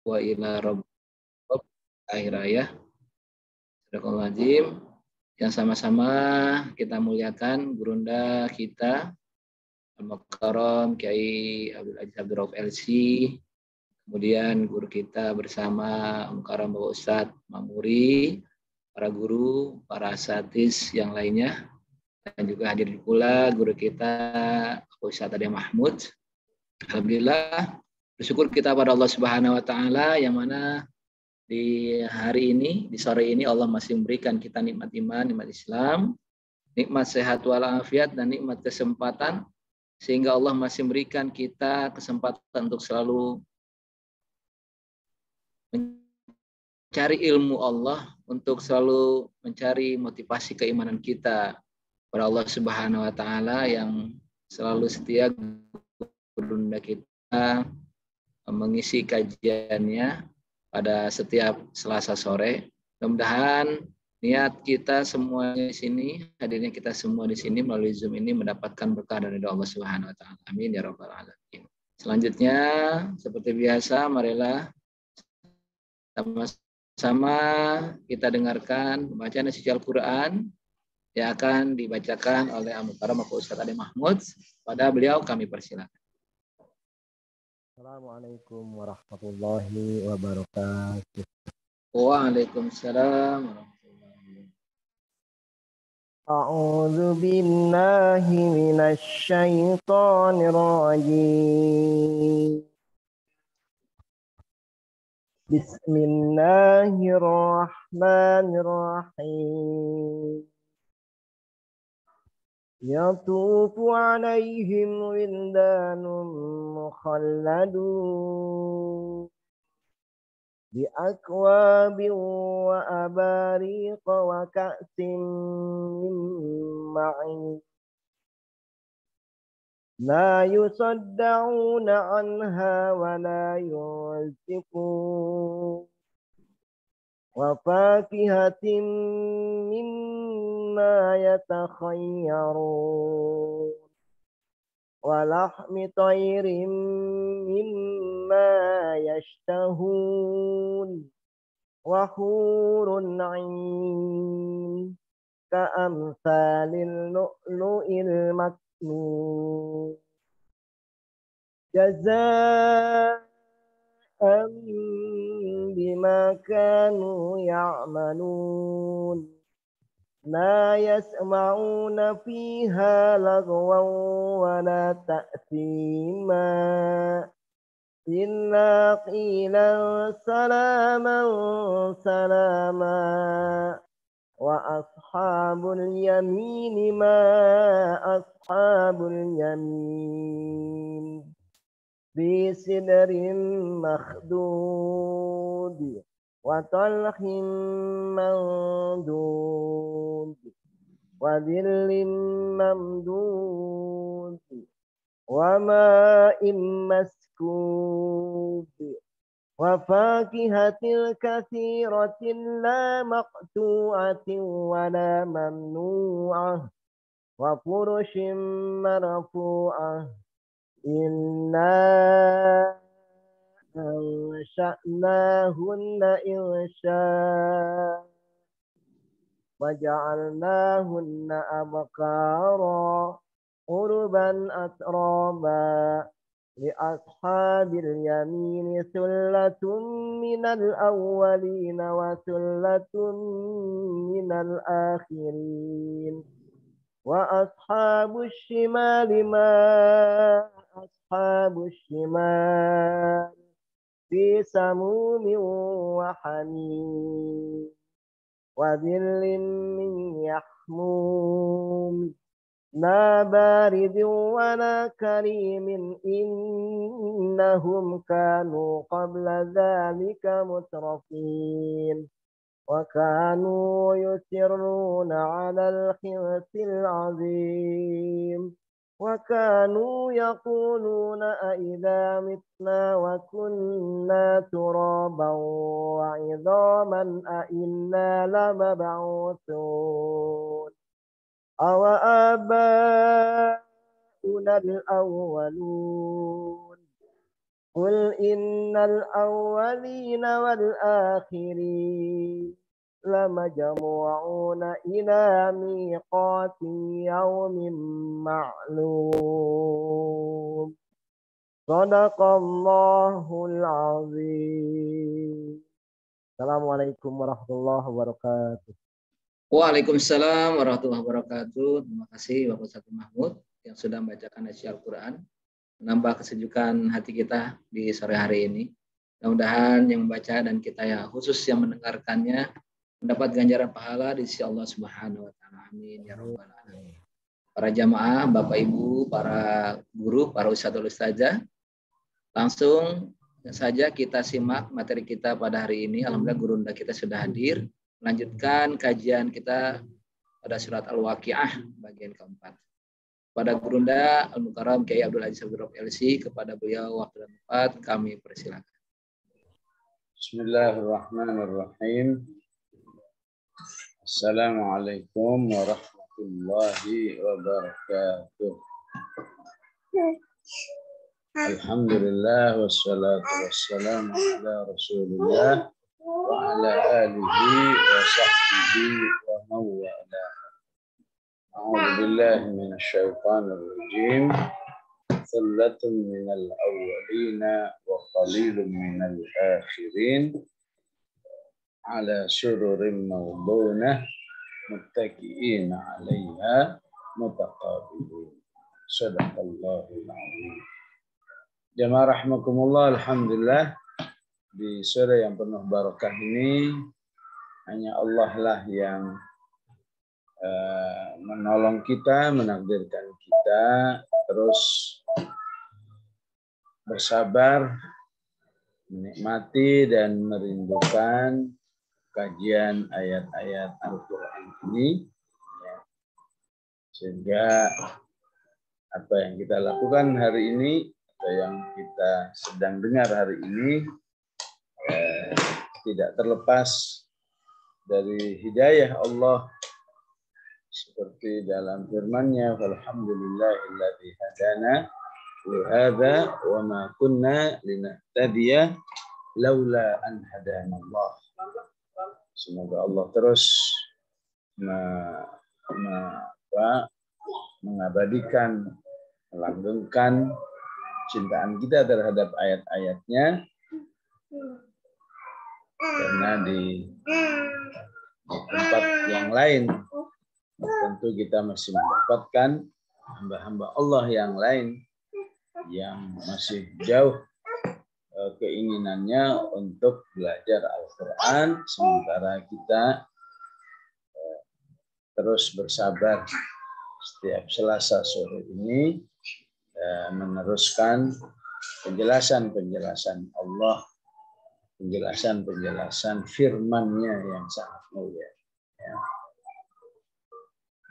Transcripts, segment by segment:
wa ila rabbik akhir ayat. Astagfirullahaladzim. Yang sama-sama kita muliakan gurunda kita Al-Mukarram Kiai Abdul Aziz Abdul Rauf LC, kemudian guru kita bersama Mukarram Bapak Ustadz Mamuri, para guru, para asatidz yang lainnya, dan juga hadir pula guru kita Bapak Ustadz Ade Mahmud. Alhamdulillah, bersyukur kita pada Allah Subhanahu wa taala yang mana di hari ini, di sore ini Allah masih memberikan kita nikmat iman, nikmat Islam, nikmat sehat walafiat dan nikmat kesempatan, sehingga Allah masih memberikan kita kesempatan untuk selalu mencari ilmu Allah, untuk selalu mencari motivasi keimanan kita kepada Allah Subhanahu wa taala yang selalu setia gurunda kita mengisi kajiannya pada setiap Selasa sore. Mudah-mudahan niat kita semua di sini, hadirnya kita semua di sini melalui Zoom ini mendapatkan berkah dari Allah Subhanahu wa taala. Amin ya rabbal alamin. Selanjutnya seperti biasa marilah sama-sama kita dengarkan bacaan suci Al-Qur'an yang akan dibacakan oleh Al-Mukarram Bapak Ustadz Ade Mahmud. Pada beliau kami persilakan. Assalamualaikum warahmatullahi wabarakatuh. Waalaikumsalam warahmatullahi wabarakatuh. A'udzu billahi minasy syaithanir rajim. Bismillahirrahmanirrahim. Yatufu alaihim wildanun mukhalladun bi akwabin wa abariq wa ka'sin min ma'in la yusaddauna anha wa la yunzifun wa fakihatin mimma yatakhayyarun wa lahmi tayrin mimma yashtahun wa hurun 'ain ka'amsalil lu'lu'il maknun jazaa'an bima kanu ya'malun la yasma'una fiha lagwan wa la ta'thima illa qilan salaman salama wa ashabul yamin ma ashabul yamin bi sidrin makhdud wa talhin mandud wa dhillin mamdud wa ma'in maskub wa fakihatil katsiratin la maqtu'atin wa la mamnu'ah wa furushin marfu'ah inna ansha'nahunna insha waja'alnahunna abkara urban atraba li ashabil yamin sullatun minal awwalin wa sullatun minal akhirin wa ashabus shimali ma ashabus shimal fi samumin wa hamim wa dhillin min yahmum la baridin wa la karimin innahum kanu qabla dhalika mutrafin wa kanu yusirruna ala al-khirsil azim wa kanu yaquluna a idza mitna wa kunna turaban wa idhaman a inna lamab'uthun aw aba'una al-awwalun قل إن الأولين والآخرين لمجموعون إلى ميقات يوم معلوم صدق الله العظيم. Assalamualaikum warahmatullahi wabarakatuh. Waalaikumsalam warahmatullahi wabarakatuh. Terima kasih Bapak Ustadz Mahmud yang sudah membacakan ayat Al-Quran, menambah kesejukan hati kita di sore hari ini. Mudah-mudahan yang membaca dan kita yang khusus yang mendengarkannya mendapat ganjaran pahala di sisi Allah Subhanahu wa taala. Amin ya rabbal alamin. Para jamaah, Bapak Ibu, para guru, para ustadzah, langsung saja kita simak materi kita pada hari ini. Alhamdulillah gurunda kita sudah hadir. Melanjutkan kajian kita pada surat Al-Waqiah bagian keempat. Pada gurunda Al-Mukarram Kiai Abdul Aziz Abdul Rabb LC, kepada beliau waktu dan tempat kami persilakan. Bismillahirrahmanirrahim. Assalamualaikum warahmatullahi wabarakatuh. Alhamdulillah wassalatu wassalamu ala Rasulillah wa ala alihi wa sahbihi wa mawala. A'udzu billahi minasy syaithanir rajim. Thallatun minal awwalina wa qalilun minal akhirin ala sururin mawdunah muttaqi'ina 'alaiha mutaqabilin. Shadaqallahul 'azim. Jamaah rahimakumullah, alhamdulillah di sore yang penuh barakah ini hanya Allah lah yang menolong kita, menakdirkan kita terus bersabar, menikmati dan merindukan kajian ayat-ayat Al-Quran ini, sehingga apa yang kita lakukan hari ini atau yang kita sedang dengar hari ini tidak terlepas dari hidayah Allah, seperti dalam firman-Nya, alhamdulillahilladzi hadana li hadza wa ma kunna linahtadiya laula an hadanallah. Semoga Allah terus mengabadikan, melanggengkan cintaan kita terhadap ayat-ayatnya, karena di tempat yang lain tentu kita masih mendapatkan hamba-hamba Allah yang lain yang masih jauh keinginannya untuk belajar Al-Quran, sementara kita terus bersabar setiap Selasa sore ini meneruskan penjelasan-penjelasan Allah, penjelasan-penjelasan firman-Nya yang sangat mulia. Ya.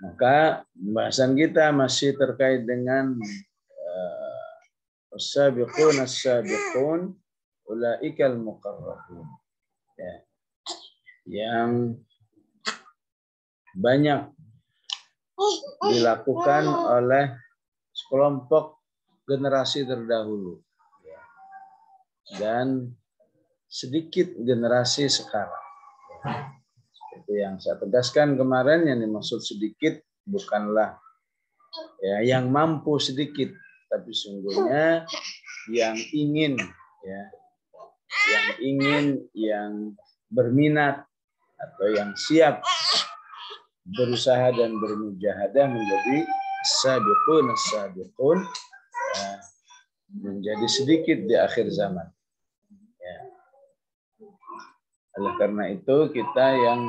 Maka pembahasan kita masih terkait dengan as-sabiqun as-sabiqun ulaikal muqarrabun. Ya. Yang banyak dilakukan oleh sekelompok generasi terdahulu, ya, dan sedikit generasi sekarang. Seperti yang saya tegaskan kemarin, yang dimaksud sedikit bukanlah ya yang mampu sedikit, tapi sungguhnya yang ingin, ya, yang berminat atau yang siap berusaha dan bermujahadah menjadi as-sabiqun menjadi sedikit di akhir zaman. Ya. Oleh karena itu kita yang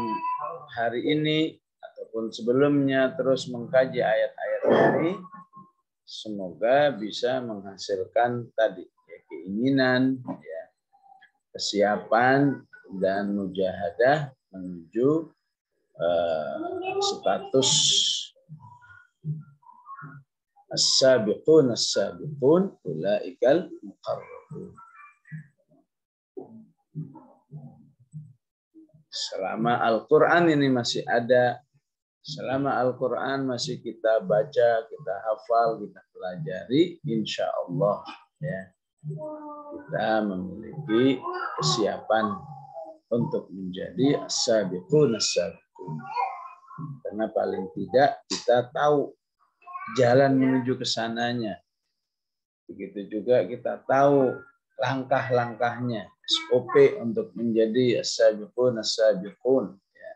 hari ini ataupun sebelumnya terus mengkaji ayat-ayat ini, semoga bisa menghasilkan tadi ya, keinginan, ya, kesiapan dan mujahadah menuju status as-sabiqun as-sabiqun ulaikal muqarrabun. Selama Al-Quran ini masih ada, selama Al-Quran masih kita baca, kita hafal, kita pelajari, insya Allah ya, kita memiliki kesiapan untuk menjadi as-sabiqun as-sabiqun. Karena paling tidak kita tahu jalan menuju ke sananya. Begitu juga kita tahu langkah-langkahnya, SOP untuk menjadi as-sabiqun as-sabiqun. Ya.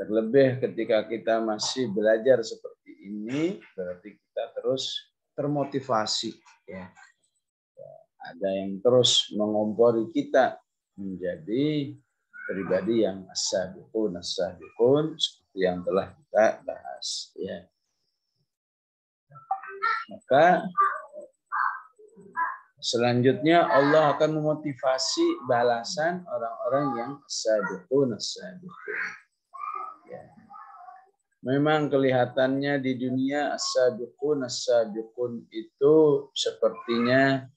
Terlebih ketika kita masih belajar seperti ini, berarti kita terus termotivasi. Ya. Ada yang terus mengompori kita menjadi pribadi yang as-sabiqun as-sabiqun seperti yang telah kita bahas. Ya. Maka selanjutnya Allah akan memotivasi balasan orang-orang yang as-sabiqun as-sabiqun. Ya. Memang kelihatannya di dunia as-sabiqun as-sabiqun itu sepertinya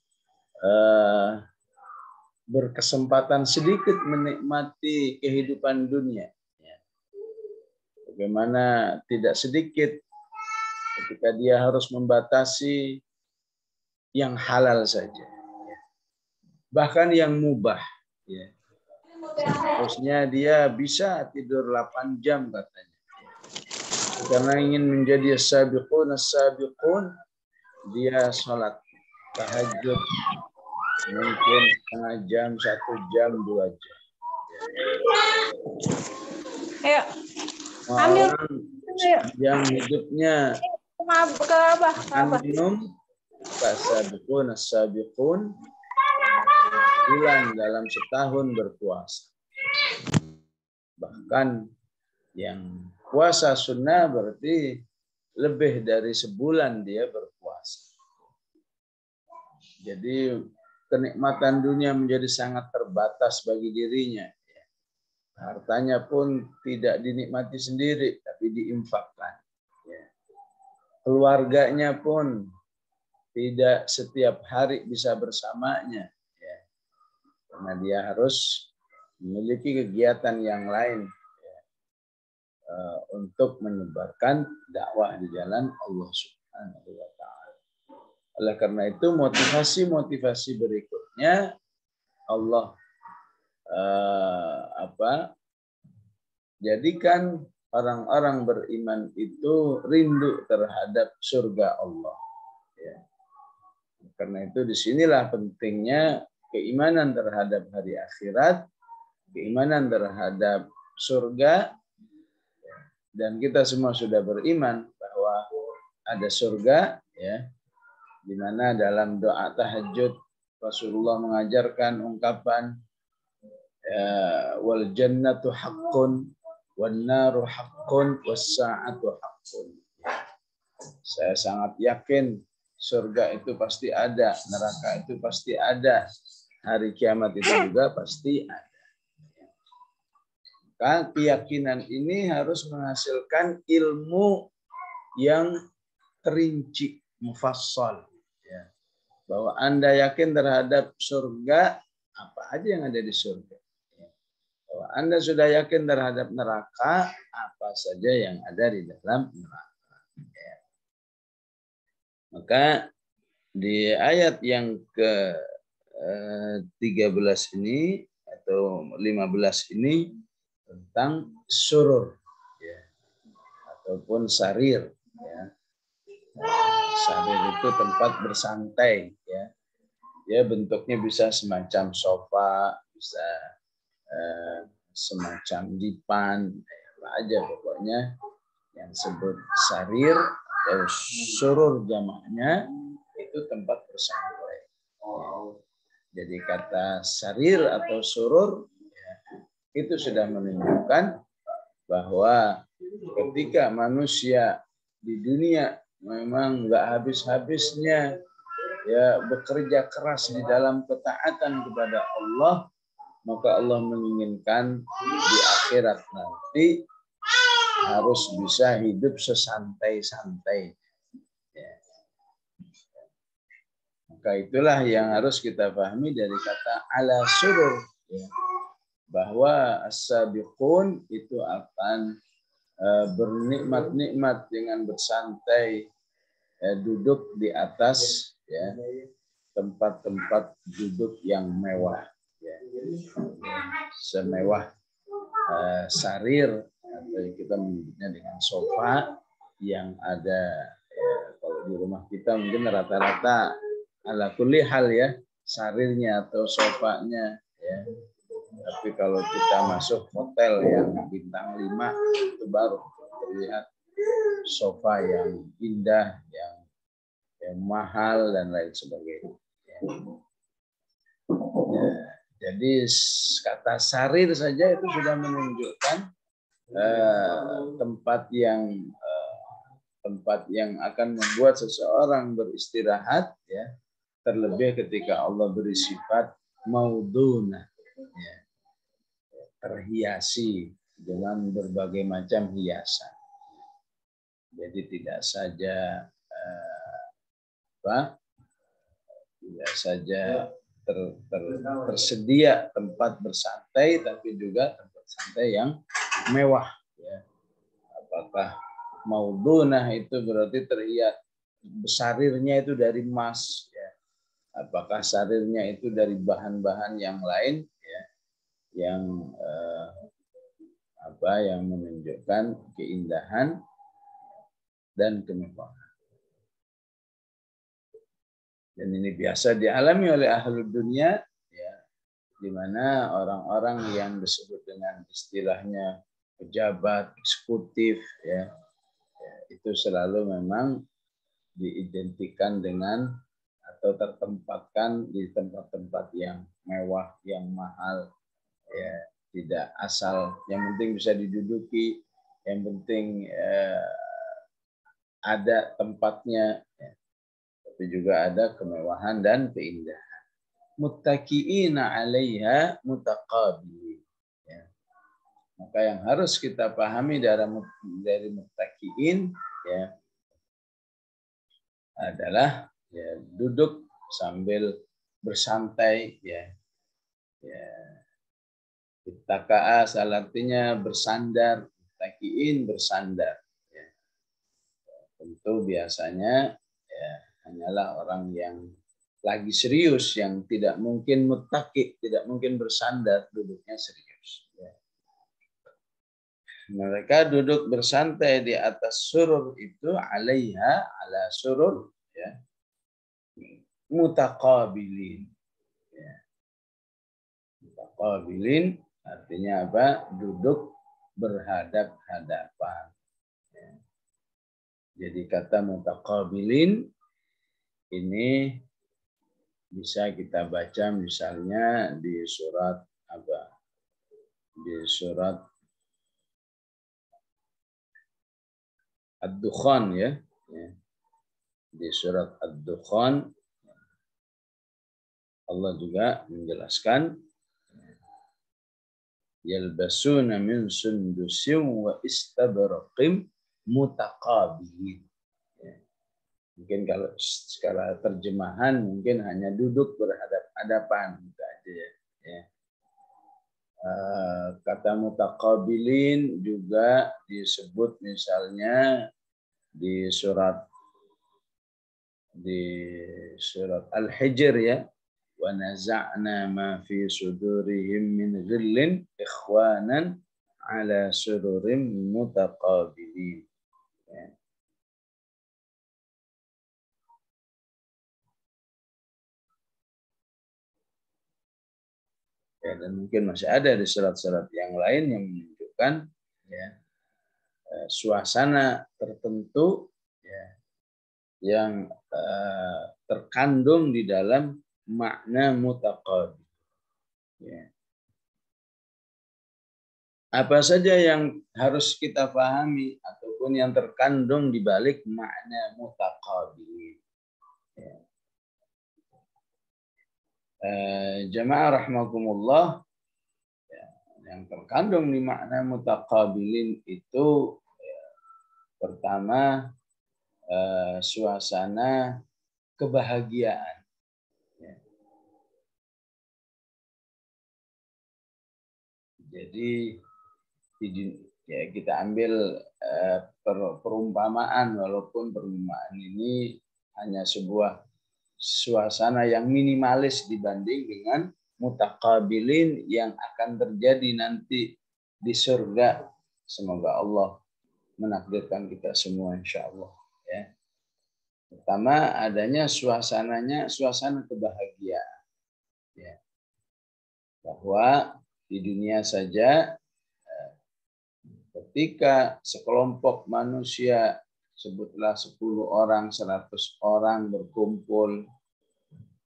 berkesempatan sedikit menikmati kehidupan dunia. Ya. Bagaimana tidak sedikit ketika dia harus membatasi yang halal saja, bahkan yang mubah. Ya. Seharusnya dia bisa tidur 8 jam katanya. Karena ingin menjadi as-sabiqun as-sabiqun, dia sholat tahajud mungkin setengah jam, 1 jam, 2 jam. Ayo. Ambil. Yang hidupnya minum as-sabiqun as-sabiqun bulan dalam setahun berpuasa. Bahkan yang puasa sunnah berarti lebih dari sebulan dia berpuasa. Jadi kenikmatan dunia menjadi sangat terbatas bagi dirinya. Hartanya pun tidak dinikmati sendiri, tapi diinfakkan. Keluarganya pun tidak setiap hari bisa bersamanya. Karena dia harus memiliki kegiatan yang lain untuk menyebarkan dakwah di jalan Allah Subhanahu wa Ta'ala. Oleh karena itu motivasi berikutnya Allah jadikan orang-orang beriman itu rindu terhadap surga Allah. Ya. Karena itu disinilah pentingnya keimanan terhadap hari akhirat, keimanan terhadap surga, dan kita semua sudah beriman bahwa ada surga, ya. Di mana dalam doa tahajud Rasulullah mengajarkan ungkapan wal jannatu haqqun wan naru haqqun was sa'atu haqqun. Saya sangat yakin surga itu pasti ada, neraka itu pasti ada, hari kiamat itu juga pasti ada. Maka keyakinan ini harus menghasilkan ilmu yang terinci, mufassal. Bahwa Anda yakin terhadap surga, apa aja yang ada di surga. Bahwa Anda sudah yakin terhadap neraka, apa saja yang ada di dalam neraka. Maka di ayat yang ke-13 ini atau 15 ini tentang surur, ya, ataupun sarir. Ya. Sarir itu tempat bersantai, ya. Ya, bentuknya bisa semacam sofa, bisa semacam dipan, apa aja pokoknya yang disebut sarir atau surur jamaknya itu tempat bersantai. Jadi kata sarir atau surur ya, itu sudah menunjukkan bahwa ketika manusia di dunia memang nggak habis-habisnya ya bekerja keras di dalam ketaatan kepada Allah, maka Allah menginginkan di akhirat nanti harus bisa hidup sesantai-santai. Ya. Maka itulah yang harus kita pahami dari kata ala surur, ya. Bahwa as-sabiqun itu akan bernikmat-nikmat dengan bersantai, duduk di atas, ya, tempat-tempat duduk yang mewah, ya. Semewah sarir atau kita menyebutnya dengan sofa yang ada, ya, kalau di rumah kita mungkin rata-rata ala kulli hal ya sarirnya atau sofanya, ya. Tapi kalau kita masuk hotel yang bintang 5 itu baru terlihat sofa yang indah, yang mahal dan lain sebagainya. Ya, jadi kata sarir saja itu sudah menunjukkan tempat yang akan membuat seseorang beristirahat, ya. Terlebih ketika Allah beri sifat maudunah, ya, terhiasi dengan berbagai macam hiasan. Jadi tidak saja tidak saja tersedia tempat bersantai, tapi juga tempat santai yang mewah, ya. Apakah maudunah itu berarti terlihat sarirnya itu dari emas, ya. Apakah sarirnya itu dari bahan-bahan yang lain, ya, yang yang menunjukkan keindahan dan kemewahan. Dan ini biasa dialami oleh ahli dunia, ya, di mana orang-orang yang disebut dengan istilahnya pejabat eksekutif, ya, itu selalu memang diidentikan dengan atau tertempatkan di tempat-tempat yang mewah, yang mahal, ya, tidak asal. Yang penting bisa diduduki, yang penting ada tempatnya, ya. Tapi juga ada kemewahan dan keindahan. Muttaqiina 'alaiha mutaqabilin. Ya. Maka yang harus kita pahami dari muttaqiin, ya, adalah, ya, duduk sambil bersantai, ya. Ya. Ittaqa'a artinya bersandar, muttaqiin bersandar, ya. Tentu biasanya, ya, hanyalah orang yang lagi serius, yang tidak mungkin muttaqi, tidak mungkin bersandar, duduknya serius. Ya. Mereka duduk bersantai di atas surur itu, alaiha, ala surur, ya, mutaqabilin. Ya. Mutaqabilin artinya apa? Duduk berhadap-hadapan. Ya. Jadi kata mutaqabilin ini bisa kita baca misalnya di surat apa? Di surat Ad-Dukhan, ya. Di surat Ad-Dukhan Allah juga menjelaskan yalbasuna min sundusin wa istabraqim mutaqabilin. Mungkin kalau skala terjemahan mungkin hanya duduk berhadap-hadapan gitu aja, ya. Kata mutaqabilin juga disebut misalnya di surat Al-Hijr, ya. Wa naza'na ma fi sudurihim min ghillin ikhwanan ala sururim mutaqabilin. Ya. Ya, dan mungkin masih ada di surat-surat yang lain yang menunjukkan, ya, suasana tertentu, ya, yang terkandung di dalam makna mutaqabil. Ya. Apa saja yang harus kita pahami ataupun yang terkandung di balik makna mutaqabil. Ya. Jamaah rahmakumullah, ya, yang terkandung di makna mutaqabilin itu, ya, pertama suasana kebahagiaan. Ya. Jadi ya, kita ambil perumpamaan, walaupun perumpamaan ini hanya sebuah suasana yang minimalis dibanding dengan mutaqabilin yang akan terjadi nanti di surga. Semoga Allah menakdirkan kita semua insya Allah. Ya. Pertama adanya suasananya, suasana kebahagiaan. Ya. Bahwa di dunia saja ketika sekelompok manusia, sebutlah 10 orang, 100 orang berkumpul,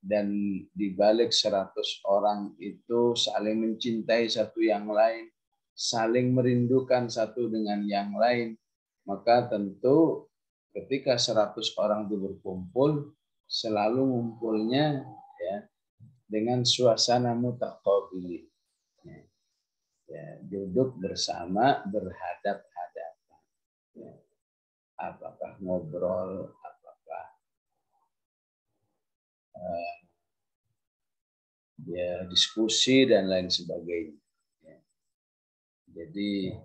dan di balik 100 orang itu saling mencintai satu yang lain, saling merindukan satu dengan yang lain, maka tentu ketika 100 orang itu berkumpul, selalu ngumpulnya ya dengan suasana mutaqabilin. Ya, duduk bersama berhadap-hadapan. Ya. Apakah ngobrol, apakah ya diskusi dan lain sebagainya. Ya. Jadi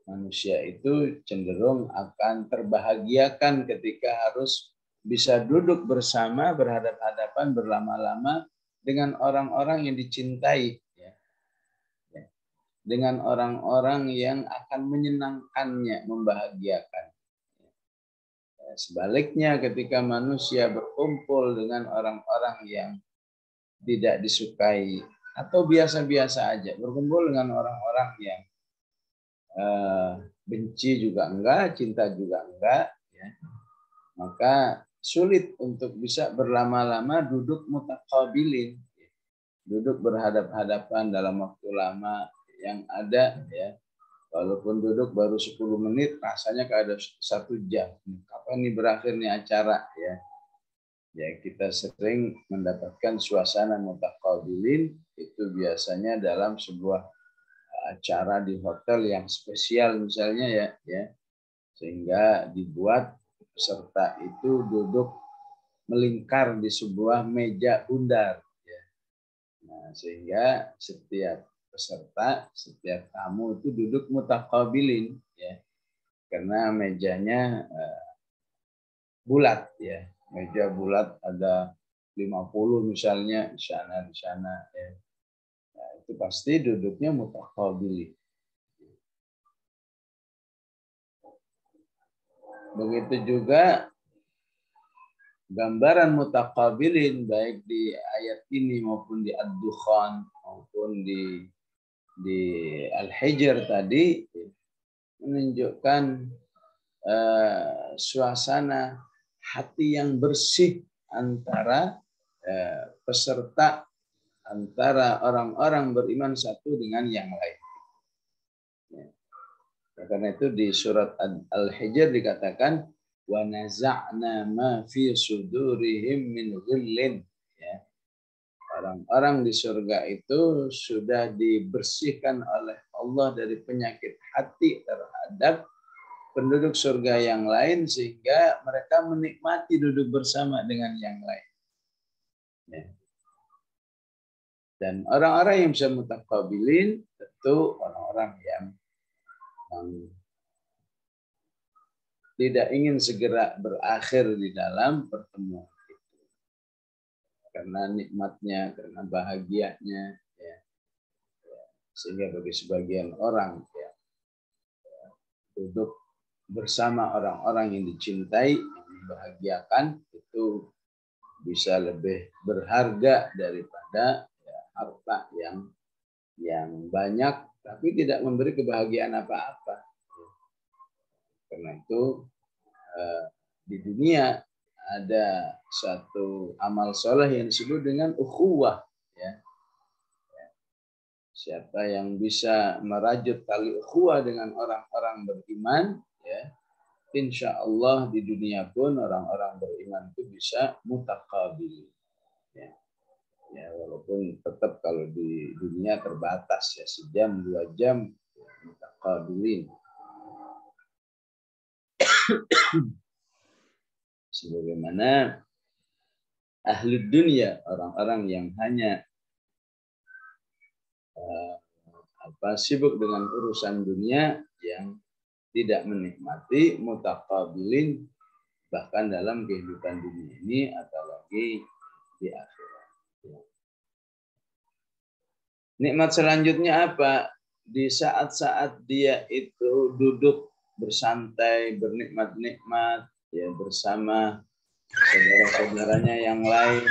manusia itu cenderung akan terbahagiakan ketika harus bisa duduk bersama berhadap-hadapan berlama-lama dengan orang-orang yang dicintai. Dengan orang-orang yang akan menyenangkannya, membahagiakan. Sebaliknya ketika manusia berkumpul dengan orang-orang yang tidak disukai atau biasa-biasa aja, berkumpul dengan orang-orang yang benci juga enggak, cinta juga enggak, ya, maka sulit untuk bisa berlama-lama duduk mutaqabilin, duduk berhadap-hadapan dalam waktu lama. Yang ada ya, walaupun duduk baru 10 menit rasanya kayak ada 1 jam. Kapan nih berakhir nih acara ya? Ya kita sering mendapatkan suasana mutaqabilin itu biasanya dalam sebuah acara di hotel yang spesial misalnya ya, sehingga dibuat peserta itu duduk melingkar di sebuah meja bundar ya. Nah, sehingga setiap peserta, setiap tamu itu duduk mutaqabilin ya, karena mejanya bulat ya, meja bulat ada 50 misalnya di sana ya. Nah, itu pasti duduknya mutaqabilin. Begitu juga gambaran mutaqabilin baik di ayat ini maupun di Ad-Dukhan maupun di Al-Hijr tadi menunjukkan suasana hati yang bersih antara peserta, antara orang-orang beriman satu dengan yang lain. Ya. Karena itu di surat Al-Hijr dikatakan wa naza'na ma fi sudurihim min ghillin. Ya. Orang-orang di surga itu sudah dibersihkan oleh Allah dari penyakit hati terhadap penduduk surga yang lain sehingga mereka menikmati duduk bersama dengan yang lain. Ya. Dan orang-orang yang bisa mutaqabilin tentu orang-orang yang tidak ingin segera berakhir di dalam pertemuan. Karena nikmatnya, karena bahagianya, ya. Sehingga bagi sebagian orang ya, duduk bersama orang-orang yang dicintai, yang dibahagiakan itu bisa lebih berharga daripada ya, harta yang banyak tapi tidak memberi kebahagiaan apa-apa. Karena itu di dunia ada satu amal soleh yang disebut dengan ukhuwah. Ya. Siapa yang bisa merajut tali ukhuwah dengan orang-orang beriman, ya, insya Allah di dunia pun orang-orang beriman itu bisa mutaqabilin. Ya. Ya, walaupun tetap kalau di dunia terbatas ya 1 jam 2 jam mutaqabilin. Sebagaimana ahli dunia, orang-orang yang hanya sibuk dengan urusan dunia yang tidak menikmati mutaqabilin bahkan dalam kehidupan dunia ini atau lagi di akhirat. Nikmat selanjutnya apa? Di saat-saat dia itu duduk bersantai, bernikmat-nikmat, ya bersama saudara-saudaranya yang lain.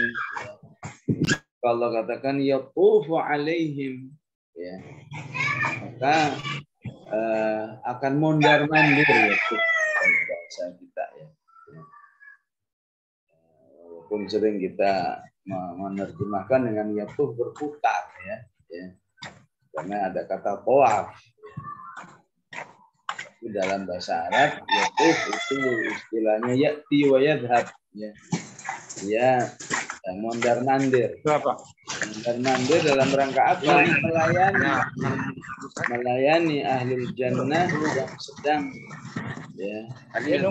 Kalau katakan yaqufu alaihim, ya, maka akan mondar-mandir ya bahasa kita ya. Walaupun sering kita menerjemahkan dengan yatuh berputar ya. Karena ada kata tawaf. Di dalam bahasa Arab yatuh itu istilahnya ya'ti wa yadhhab ya. Ya, mondar-mandir. Mondar-mandir dalam rangka apa? Melayani ahlul jannah yang sedang ya. Takiin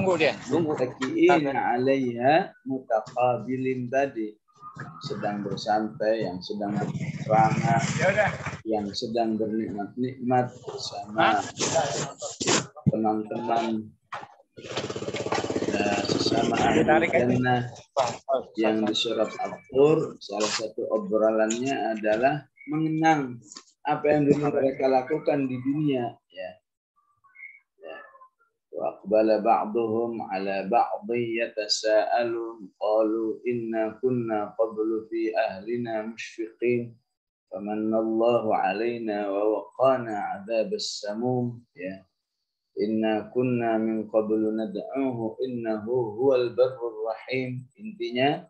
'alaiha mutaqabilin tadi. Sedang bersantai, yang sedang bercerana, yang sedang bernikmat-nikmat bersama teman-teman sesama ahli jannah yang di surat At-Tur. Salah satu obrolannya adalah mengenang apa yang dulu mereka lakukan di dunia ya. وَأَقْبَلَ بَعْضُهُمْ عَلَى بَعْضٍ يَتَسَاءَلُونَ قَالُوا إِنَّا كُنَّا قَبْلُ فِي أَهْلِنَا مُشْفِقِينَ فَمَنَّ اللَّهُ عَلَيْنَا وَوَقَانَا عَذَابَ السَّمُومِ ya. Inna kunna min qablu nad'uhu innahu huwal barrur rahim. Intinya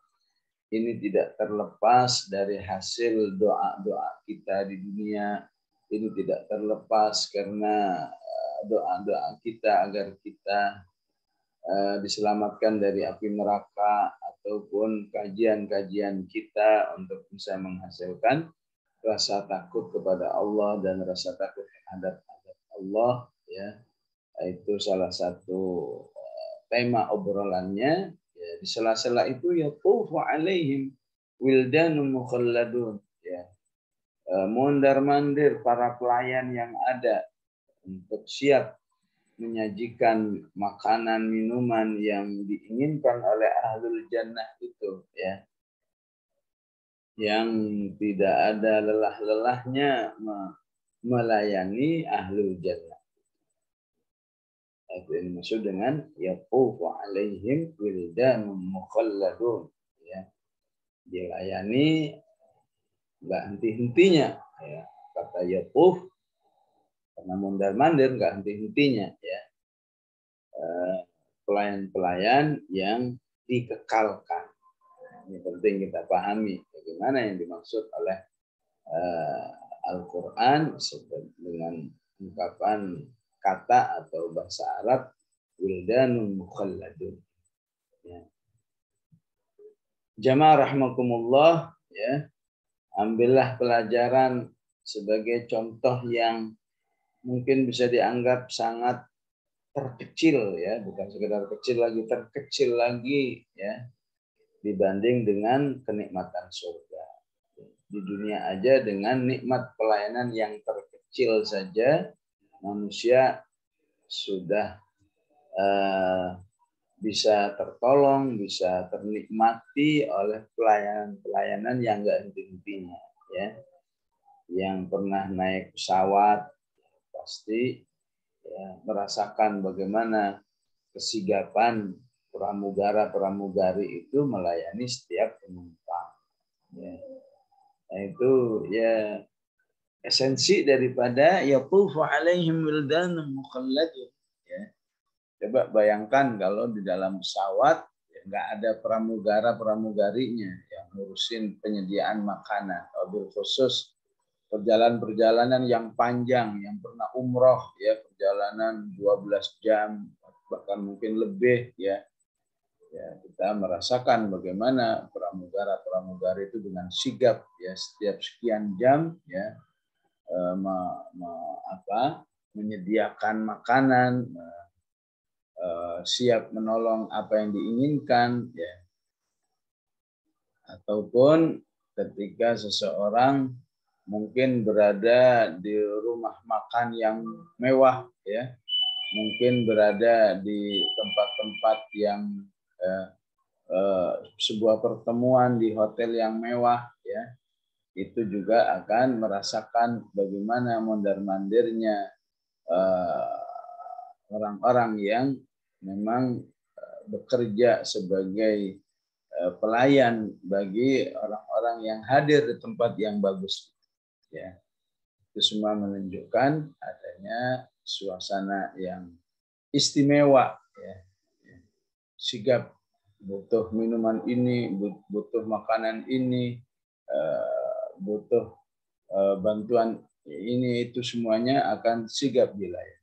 ini tidak terlepas dari hasil doa-doa kita di dunia. Ini tidak terlepas karena doa-doa kita agar kita diselamatkan dari api neraka, ataupun kajian-kajian kita untuk bisa menghasilkan rasa takut kepada Allah dan rasa takut terhadap Allah ya. Itu salah satu tema obrolannya ya. Di sela-sela itu yaqufu alaihim wildanun mukhalladun ya. Mondar-mandir para pelayan yang ada untuk siap menyajikan makanan minuman yang diinginkan oleh ahlul jannah itu ya, yang tidak ada lelah-lelahnya melayani ahlul jannah. Itu yang dimaksud dengan yaqufu alaihim wildanun mukhalladun ya, dilayani nggak henti-hentinya ya. Kata yaquf karena mondar-mandir nggak henti-hentinya ya. Pelayan-pelayan yang dikekalkan. Ini penting kita pahami bagaimana yang dimaksud oleh Al-Quran dengan ungkapan kata atau bahasa Arab wildanun mukhalladun ya. Jamaah rahmakumullah ya. Ambillah pelajaran sebagai contoh yang mungkin bisa dianggap sangat terkecil ya, bukan sekedar kecil lagi, terkecil lagi ya dibanding dengan kenikmatan surga. Di dunia aja dengan nikmat pelayanan yang terkecil saja manusia sudah bisa tertolong, bisa ternikmati oleh pelayanan-pelayanan yang enggak henti-hentinya ya. Yang pernah naik pesawat pasti ya, merasakan bagaimana kesigapan pramugara-pramugari itu melayani setiap penumpang. Ya. Nah, itu ya esensi daripada yaqufu alaihim wildanun mukhalladun. Ya. Coba bayangkan kalau di dalam pesawat ya, nggak ada pramugara-pramugarinya yang ngurusin penyediaan makanan, mobil khusus. Perjalanan-perjalanan yang panjang, yang pernah umroh ya, perjalanan 12 jam bahkan mungkin lebih ya. Ya, kita merasakan bagaimana pramugara-pramugari itu dengan sigap ya setiap sekian jam ya menyediakan makanan, siap menolong apa yang diinginkan ya. Ataupun ketika seseorang mungkin berada di rumah makan yang mewah ya, mungkin berada di tempat-tempat yang sebuah pertemuan di hotel yang mewah, ya, itu juga akan merasakan bagaimana mondar-mandirnya orang-orang yang memang bekerja sebagai pelayan bagi orang-orang yang hadir di tempat yang bagus. Ya, itu semua menunjukkan adanya suasana yang istimewa. Ya. Sigap butuh minuman ini, butuh makanan ini, butuh bantuan ini, itu semuanya akan sigap dilayani.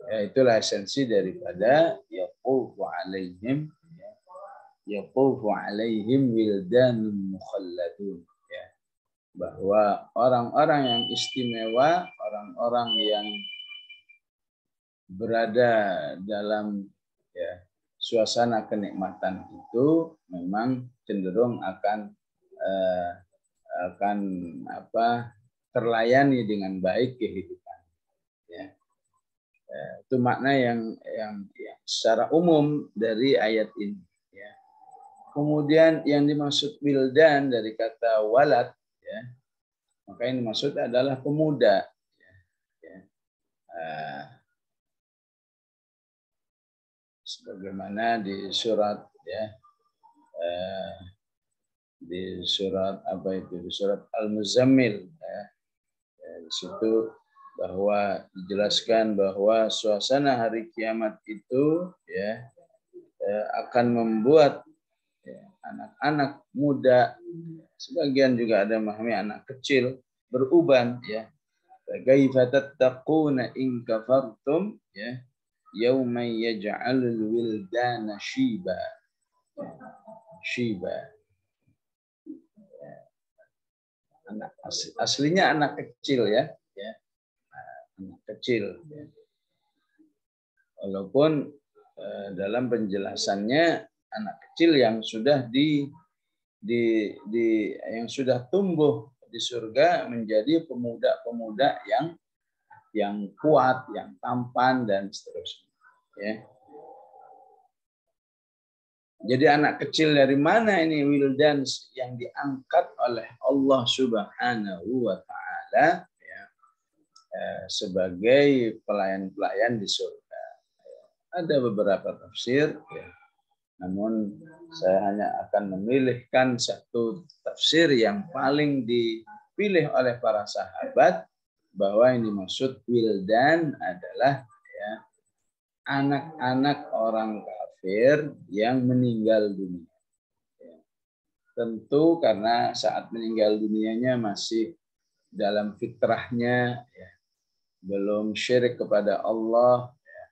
Ya, itulah esensi daripada yaqufu alaihim wildanun mukhalladun, ya, bahwa orang-orang yang istimewa, orang-orang yang berada dalam, ya, suasana kenikmatan itu memang cenderung akan terlayani dengan baik kehidupan. Ya. Itu makna yang secara umum dari ayat ini. Ya. Kemudian yang dimaksud wildan dari kata walad, ya, maka yang dimaksud adalah pemuda. Ya. Ya. Sebagaimana di surat, ya, di surat apa itu, di surat Al-Muzammil, ya, di situ bahwa dijelaskan bahwa suasana hari kiamat itu, ya, akan membuat, ya, anak-anak muda, sebagian juga ada memahami anak kecil, beruban, ya. Kaifa tattaquna in kafartum, ya, yauma yaj'alul wildana shiba. Shiba. Anak aslinya anak kecil, ya, ya. Anak kecil. Ya. Walaupun dalam penjelasannya anak kecil yang sudah yang sudah tumbuh di surga menjadi pemuda-pemuda yang kuat, yang tampan dan seterusnya. Ya. Jadi anak kecil dari mana ini wildan yang diangkat oleh Allah Subhanahu wa taala, ya, sebagai pelayan-pelayan di surga. Ada beberapa tafsir, ya. Namun saya hanya akan memilihkan satu tafsir yang paling dipilih oleh para sahabat, bahwa yang dimaksud wildan adalah, ya, anak-anak orang kafir yang meninggal dunia. Ya. Tentu karena saat meninggal dunianya masih dalam fitrahnya, ya, belum syirik kepada Allah, ya.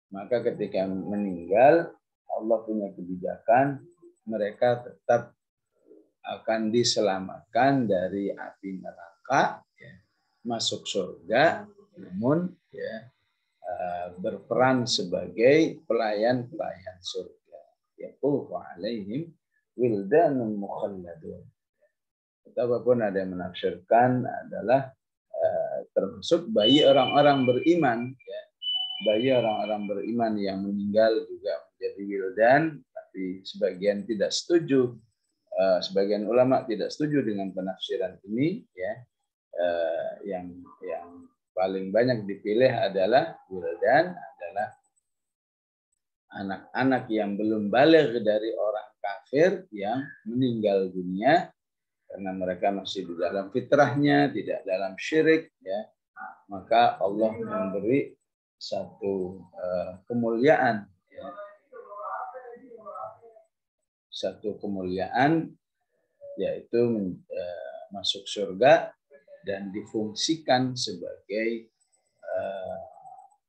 Maka ketika meninggal, Allah punya kebijakan, mereka tetap akan diselamatkan dari api neraka, ya, masuk surga, namun, ya, berperan sebagai pelayan-pelayan surga. Yaqufu alaihim wildanun mukhalladun. Apapun ada yang menafsirkan adalah termasuk bayi orang-orang beriman, ya. Bayi orang-orang beriman yang meninggal juga menjadi wildan, tapi sebagian tidak setuju. Sebagian ulama tidak setuju dengan penafsiran ini, ya. Yang paling banyak dipilih adalah wildan adalah anak-anak yang belum baligh dari orang kafir yang meninggal dunia karena mereka masih di dalam fitrahnya, tidak dalam syirik, ya. Maka Allah memberi satu kemuliaan, ya. Satu kemuliaan, yaitu masuk surga dan difungsikan sebagai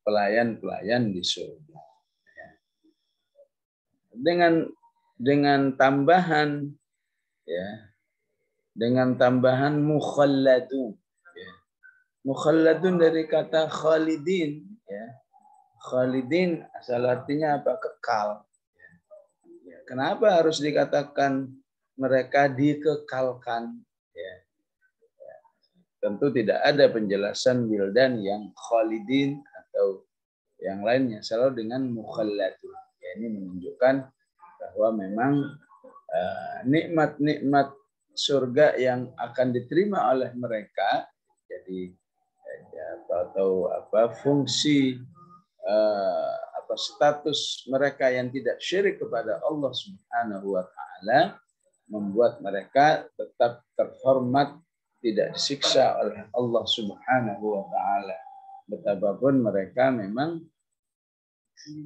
pelayan-pelayan di surga. Dengan tambahan, ya, dengan tambahan mukhalladun. Ya. Mukhalladun dari kata khalidin, ya. Khalidin asal artinya apa? Kekal. Ya. Kenapa harus dikatakan mereka dikekalkan? Ya. Tentu tidak ada penjelasan wildan yang khalidin atau yang lainnya, selalu dengan mukhalladun. Ya, ini menunjukkan bahwa memang nikmat-nikmat surga yang akan diterima oleh mereka, jadi atau fungsi status mereka yang tidak syirik kepada Allah Subhanahu wa taala membuat mereka tetap terhormat, tidak disiksa oleh Allah Subhanahu wa taala. Betapapun mereka memang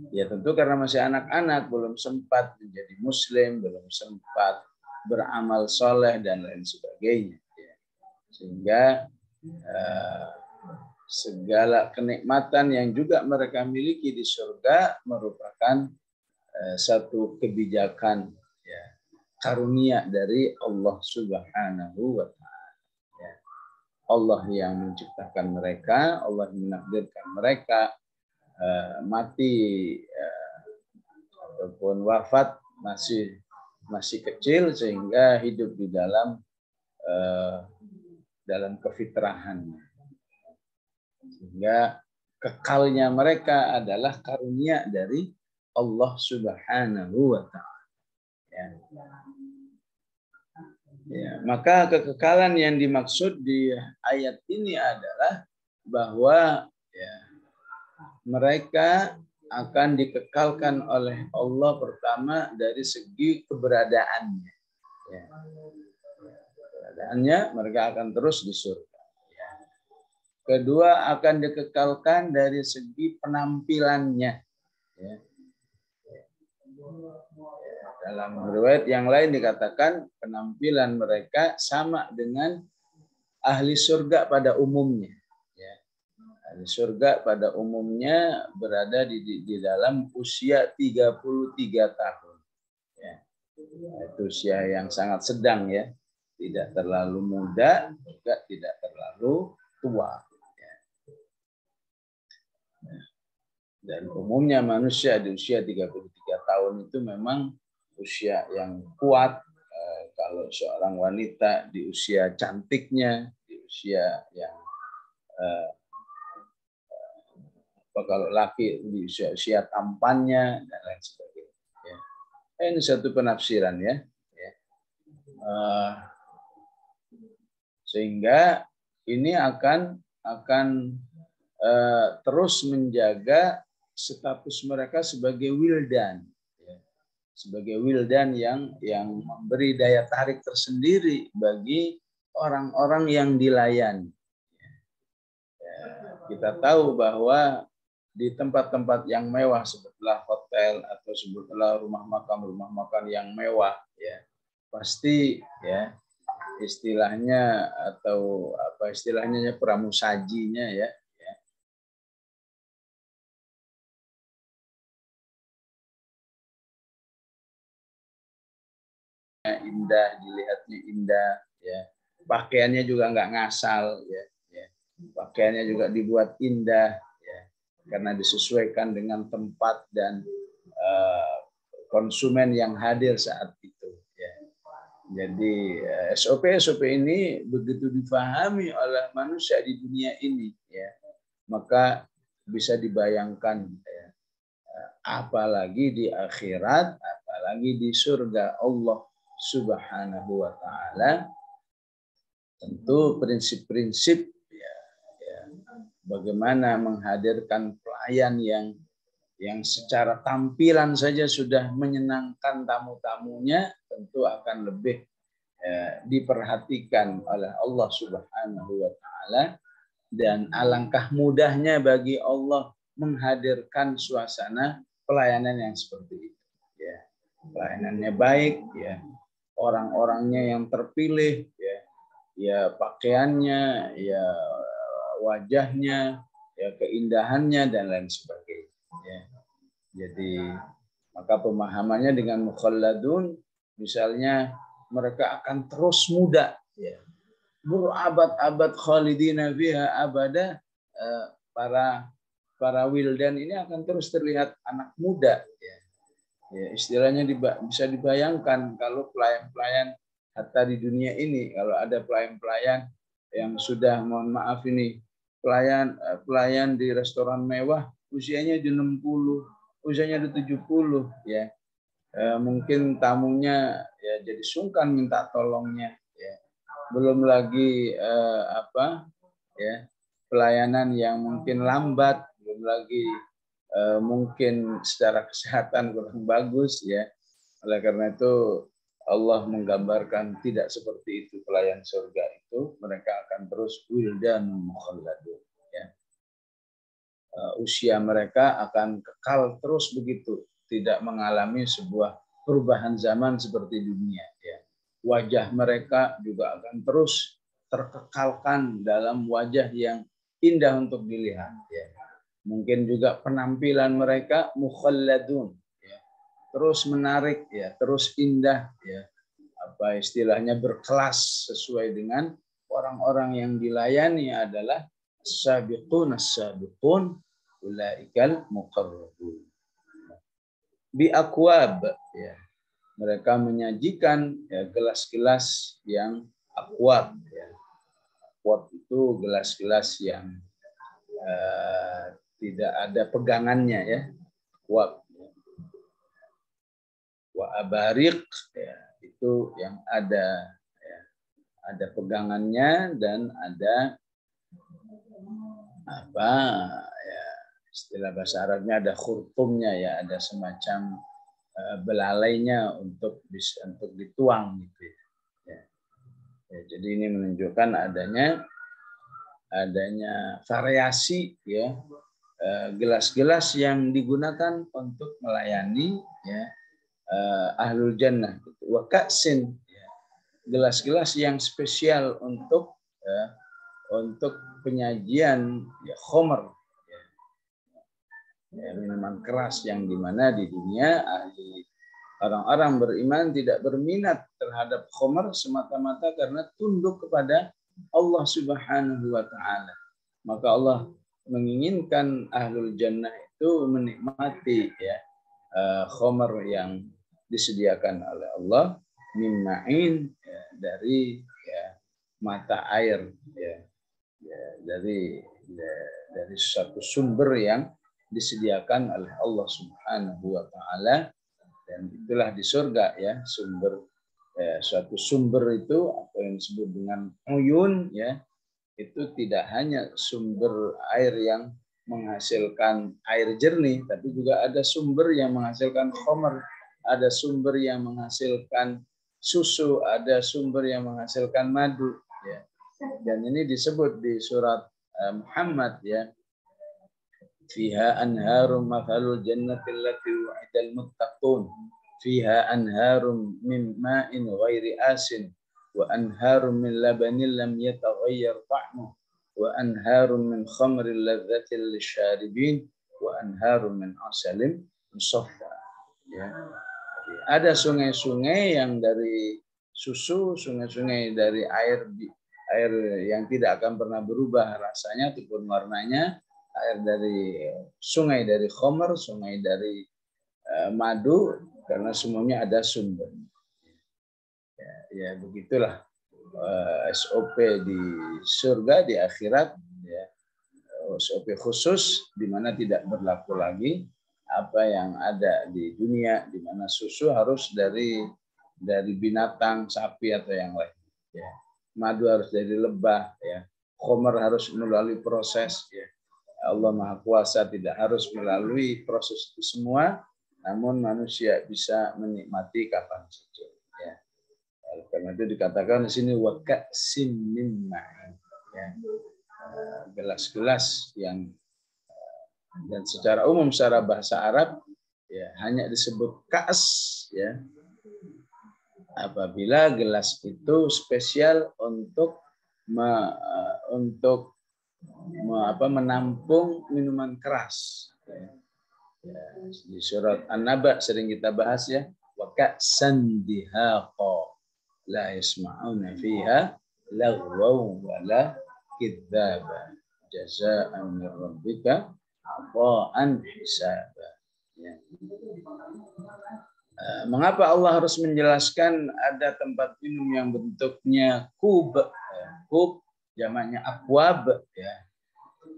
ya tentu karena masih anak-anak, belum sempat menjadi muslim, belum sempat beramal soleh dan lain sebagainya. Sehingga segala kenikmatan yang juga mereka miliki di surga merupakan satu kebijakan, ya, karunia dari Allah Subhanahu wa taala. Ya. Allah yang menciptakan mereka, Allah yang menakdirkan mereka mati ataupun wafat masih kecil sehingga hidup di dalam kefitrahannya. Sehingga kekalnya mereka adalah karunia dari Allah Subhanahu wa taala. Ya. Ya, maka kekekalan yang dimaksud di ayat ini adalah bahwa ya, mereka akan dikekalkan oleh Allah pertama dari segi keberadaannya. Ya. Keberadaannya mereka akan terus di surga. Kedua, akan dikekalkan dari segi penampilannya. Ya. Dalam riwayat yang lain dikatakan penampilan mereka sama dengan ahli surga pada umumnya. Ya. Ahli surga pada umumnya berada di dalam usia 33 tahun. Ya. Itu usia yang sangat sedang, ya. Tidak terlalu muda, juga tidak terlalu tua. Dan umumnya manusia di usia 33 tahun itu memang usia yang kuat. Kalau seorang wanita di usia cantiknya, di usia yang kalau laki di usia tampannya dan lain sebagainya. Ya. Ini satu penafsiran, ya. Sehingga ini akan terus menjaga status mereka sebagai wildan, ya. Sebagai wildan yang memberi daya tarik tersendiri bagi orang-orang yang dilayani. Ya, kita tahu bahwa di tempat-tempat yang mewah sebutlah hotel atau sebutlah rumah makan yang mewah, ya pasti, ya istilahnya atau istilahnya pramusajinya, ya. Indah, dilihatnya indah, ya. Pakaiannya juga nggak ngasal, ya. Pakaiannya juga dibuat indah, ya, karena disesuaikan dengan tempat dan konsumen yang hadir saat itu, ya. Jadi SOP ini begitu difahami oleh manusia di dunia ini, ya, maka bisa dibayangkan, ya, apalagi di akhirat, apalagi di surga Allah Subhanahu wa taala. Tentu prinsip-prinsip, ya, bagaimana menghadirkan pelayan yang secara tampilan saja sudah menyenangkan tamu-tamunya, tentu akan lebih diperhatikan oleh Allah Subhanahu wa taala, dan alangkah mudahnya bagi Allah menghadirkan suasana pelayanan yang seperti itu, ya. Pelayanannya baik, ya. Orang-orangnya yang terpilih, ya pakaiannya, ya wajahnya, ya keindahannya dan lain sebagainya. Ya. Jadi maka pemahamannya dengan mukhalladun, misalnya mereka akan terus muda, ya. Berabad-abad khalidina fiha abada, para wildan ini akan terus terlihat anak muda, ya. Ya, istilahnya bisa dibayangkan kalau pelayan-pelayan hatta di dunia ini, kalau ada pelayan-pelayan yang sudah, mohon maaf ini, pelayan di restoran mewah usianya di 60, usianya di 70, ya. mungkin tamunya ya jadi sungkan minta tolongnya, ya. Belum lagi pelayanan yang mungkin lambat, belum lagi mungkin secara kesehatan kurang bagus, ya. Oleh karena itu Allah menggambarkan tidak seperti itu pelayan surga itu, mereka akan terus wildan mukhalladun, ya. Usia mereka akan kekal terus begitu, tidak mengalami sebuah perubahan zaman seperti dunia, ya. Wajah mereka juga akan terus terkekalkan dalam wajah yang indah untuk dilihat, ya. Mungkin juga penampilan mereka mukhalladun, ya. Terus menarik, ya, terus indah, ya. Apa istilahnya, berkelas sesuai dengan orang-orang yang dilayani adalah as-sabiqun as-sabiqun ulaikal muqarrabun. Bi akwab, ya. Mereka menyajikan, ya, gelas-gelas yang akwab, ya. Akwab itu gelas-gelas yang tidak ada pegangannya, ya. Akwab. Wa abariq, ya, itu yang ada, ya, ada pegangannya dan ada ya, istilah bahasa Arabnya ada khurtumnya, ya, ada semacam belalainya untuk dituang gitu, ya. Ya, jadi ini menunjukkan adanya variasi, ya, gelas-gelas yang digunakan untuk melayani, ya, ahlul jannah. Wa ka'sin, ya, gelas-gelas yang spesial untuk penyajian, ya, khomer, ya, minuman keras yang dimana di dunia orang-orang beriman tidak berminat terhadap khomer semata-mata karena tunduk kepada Allah Subhanahu wa taala. Maka Allah menginginkan ahlul jannah itu menikmati, ya, khomer yang disediakan oleh Allah min ma'in, ya, dari, ya, mata air, ya, dari satu sumber yang disediakan oleh Allah Subhanahu wa taala, dan itulah di surga, ya, sumber, suatu sumber itu apa yang disebut dengan uyun, ya, itu tidak hanya sumber air yang menghasilkan air jernih, tapi juga ada sumber yang menghasilkan khamr, ada sumber yang menghasilkan susu, ada sumber yang menghasilkan madu, ya. Dan ini disebut di surat Muhammad, ya, fiha anharum mathalul jannati allati wa'idal muttaqun fiha anharum min ma'in ghairi asin wa anharum min labanin lam yataghayyar ta'muhu wa anharum min khamrin ladzatin lisyaribin wa anharum min asalin musaffa, ya. Ada sungai-sungai yang dari susu, sungai-sungai dari air yang tidak akan pernah berubah rasanya ataupun warnanya, air dari sungai dari khamr, sungai dari madu, karena semuanya ada sumber. Ya, begitulah SOP di surga, di akhirat, ya, SOP khusus di mana tidak berlaku lagi apa yang ada di dunia, di mana susu harus dari binatang, sapi atau yang lain, ya. Madu harus dari lebah, ya. Khamr harus melalui proses, ya. Allah Maha Kuasa tidak harus melalui proses itu semua, namun manusia bisa menikmati kapan saja, ya. Karena itu dikatakan di sini wa ka'sin min ma'in, ya. Gelas-gelas yang, dan secara umum secara bahasa Arab, ya, hanya disebut ka's, ya, apabila gelas itu spesial untuk menampung minuman keras. Ya, di surat An-Naba sering kita bahas, ya, wa ka'san dihaqa la yasma'una fiha lagwaw wa la kidzaba jazaa'an min rabbika 'ata'an hisaba, ya. Mengapa Allah harus menjelaskan ada tempat minum yang bentuknya kub, kub jamaknya akwab, ya,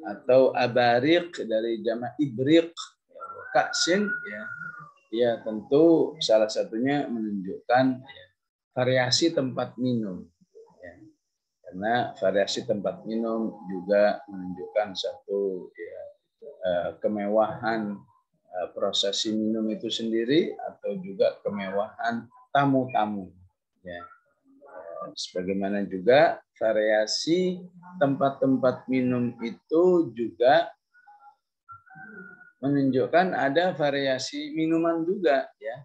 atau abariq dari jamak ibriq, ya, kaksin, ya. Ya, tentu salah satunya menunjukkan variasi tempat minum. Ya. Karena variasi tempat minum juga menunjukkan satu kemewahan prosesi minum itu sendiri atau juga kemewahan tamu-tamu. Ya. Sebagaimana juga variasi tempat-tempat minum itu juga menunjukkan ada variasi minuman juga, ya.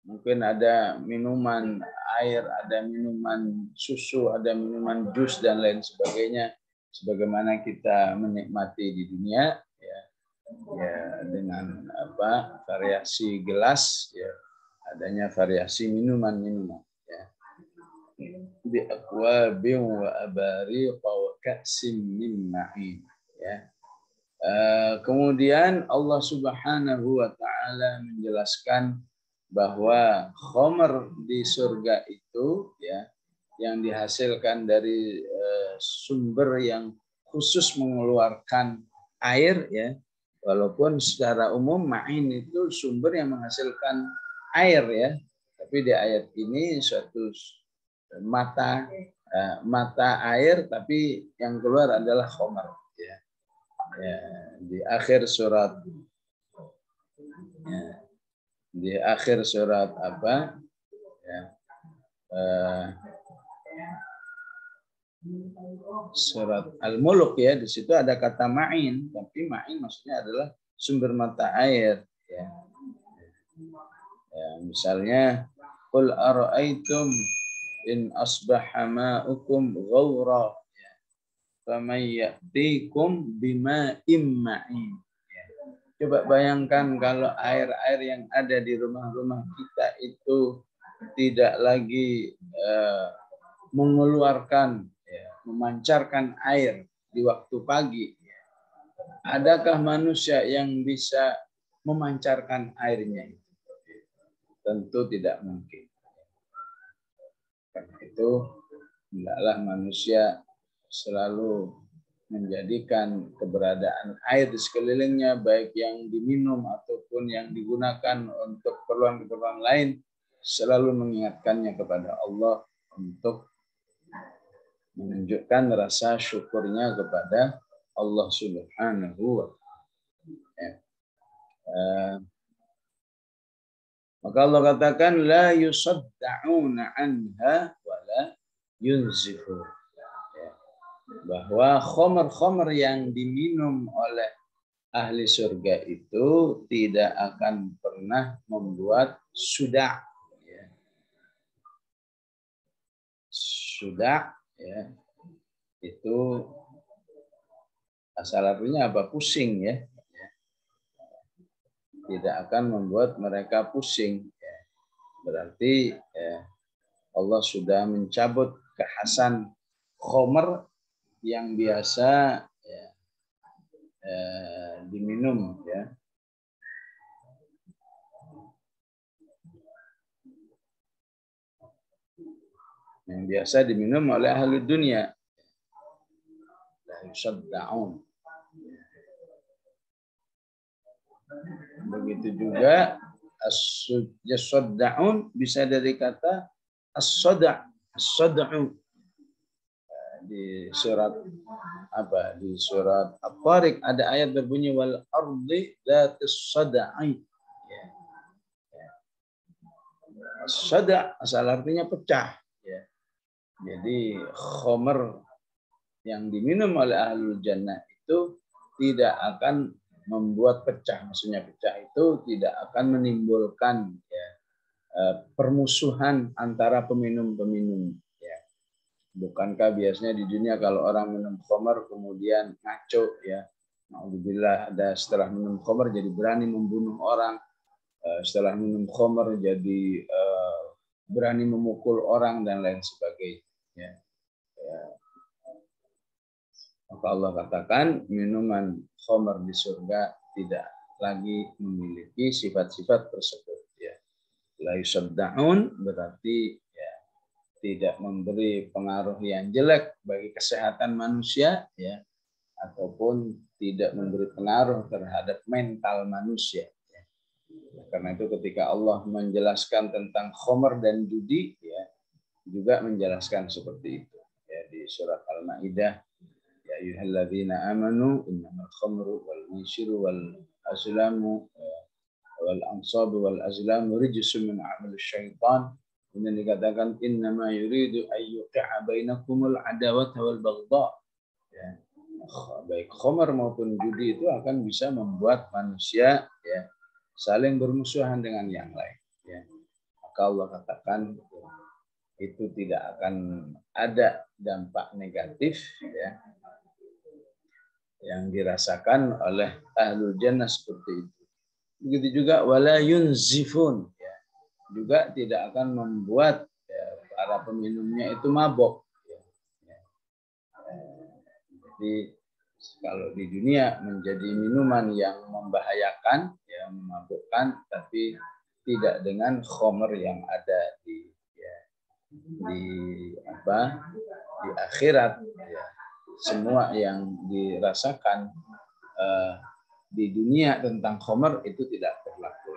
Mungkin ada minuman air, ada minuman susu, ada minuman jus dan lain sebagainya. Sebagaimana kita menikmati di dunia, ya dengan variasi gelas, ya adanya variasi minuman-minuman. Ya. Bi aqwabin wa abariqa wa ka'sim min ma'in. Ya. Kemudian Allah Subhanahu wa taala menjelaskan bahwa khamr di surga itu ya yang dihasilkan dari sumber yang khusus mengeluarkan air, ya, walaupun secara umum ma'in itu sumber yang menghasilkan air, ya, tapi di ayat ini suatu mata air tapi yang keluar adalah khamr, ya. Ya, di akhir surat apa ya, surat Al-Mulk, ya, di situ ada kata ma'in, tapi ma'in maksudnya adalah sumber mata air, ya. Ya, misalnya qul ara'aitum in asbaha ma'ukum ghaura faman ya'tikum bima'in ma'in. Coba bayangkan kalau air-air yang ada di rumah-rumah kita itu tidak lagi mengeluarkan, memancarkan air di waktu pagi. Adakah manusia yang bisa memancarkan airnya? Tentu tidak mungkin. Karena itu, hendaklah manusia selalu menjadikan keberadaan air di sekelilingnya, baik yang diminum ataupun yang digunakan untuk keperluan-keperluan lain, selalu mengingatkannya kepada Allah untuk menunjukkan rasa syukurnya kepada Allah Subhanahu wa ta'ala. Maka Allah katakan la yusadda'una anha wa la yunzifun. Bahwa khamr-khamr yang diminum oleh ahli surga itu tidak akan pernah membuat sudah. Sudah, ya, itu asal artinya apa? Pusing, ya. Tidak akan membuat mereka pusing. Ya. Berarti ya, Allah sudah mencabut kekhasan khamr yang biasa diminum, ya. Yang biasa diminum oleh ahli dunia. La yusadda'un. Begitu juga as-sudda'un bisa dari kata as-sada', as-sada'u. Di surat apa? Di surat At-Tariq ada ayat berbunyi wal ardi dzatis sada'i. As-sada' asal artinya pecah, ya. Jadi khamr yang diminum oleh ahlul jannah itu tidak akan membuat pecah. Maksudnya pecah itu tidak akan menimbulkan, ya, permusuhan antara peminum-peminum. Bukankah biasanya di dunia kalau orang minum khamr kemudian ngaco, ya, alhamdulillah, ada setelah minum khamr jadi berani membunuh orang, setelah minum khamr jadi berani memukul orang dan lain sebagainya. Ya. Maka Allah katakan minuman khamr di surga tidak lagi memiliki sifat-sifat tersebut. Ya. La yusadda'un berarti tidak memberi pengaruh yang jelek bagi kesehatan manusia, ya, ataupun tidak memberi pengaruh terhadap mental manusia. Ya. Karena itu ketika Allah menjelaskan tentang khamr dan judi, ya, juga menjelaskan seperti itu. Ya, di surat Al-Maidah, ya ayyuhalladzina amanu innamal khamru wal maisiru wal azlamu wal ansabu wal azlamu rijsun min amal syaitan. Kemudian dikatakan innama yuridu ayyuqi'a bainakumul adawata wal baghdha. Ya. Baik khamr maupun judi itu akan bisa membuat manusia, ya, saling bermusuhan dengan yang lain. Ya. Maka Allah katakan itu tidak akan ada dampak negatif, ya, yang dirasakan oleh ahlul jannah seperti itu. Begitu juga wala yunzifun, ya, juga tidak akan membuat, ya, para peminumnya itu mabok. Ya. Jadi kalau di dunia menjadi minuman yang membahayakan, yang memabukkan, tapi tidak dengan khamr yang ada di akhirat. Ya. Semua yang dirasakan di dunia tentang khamr itu tidak berlaku.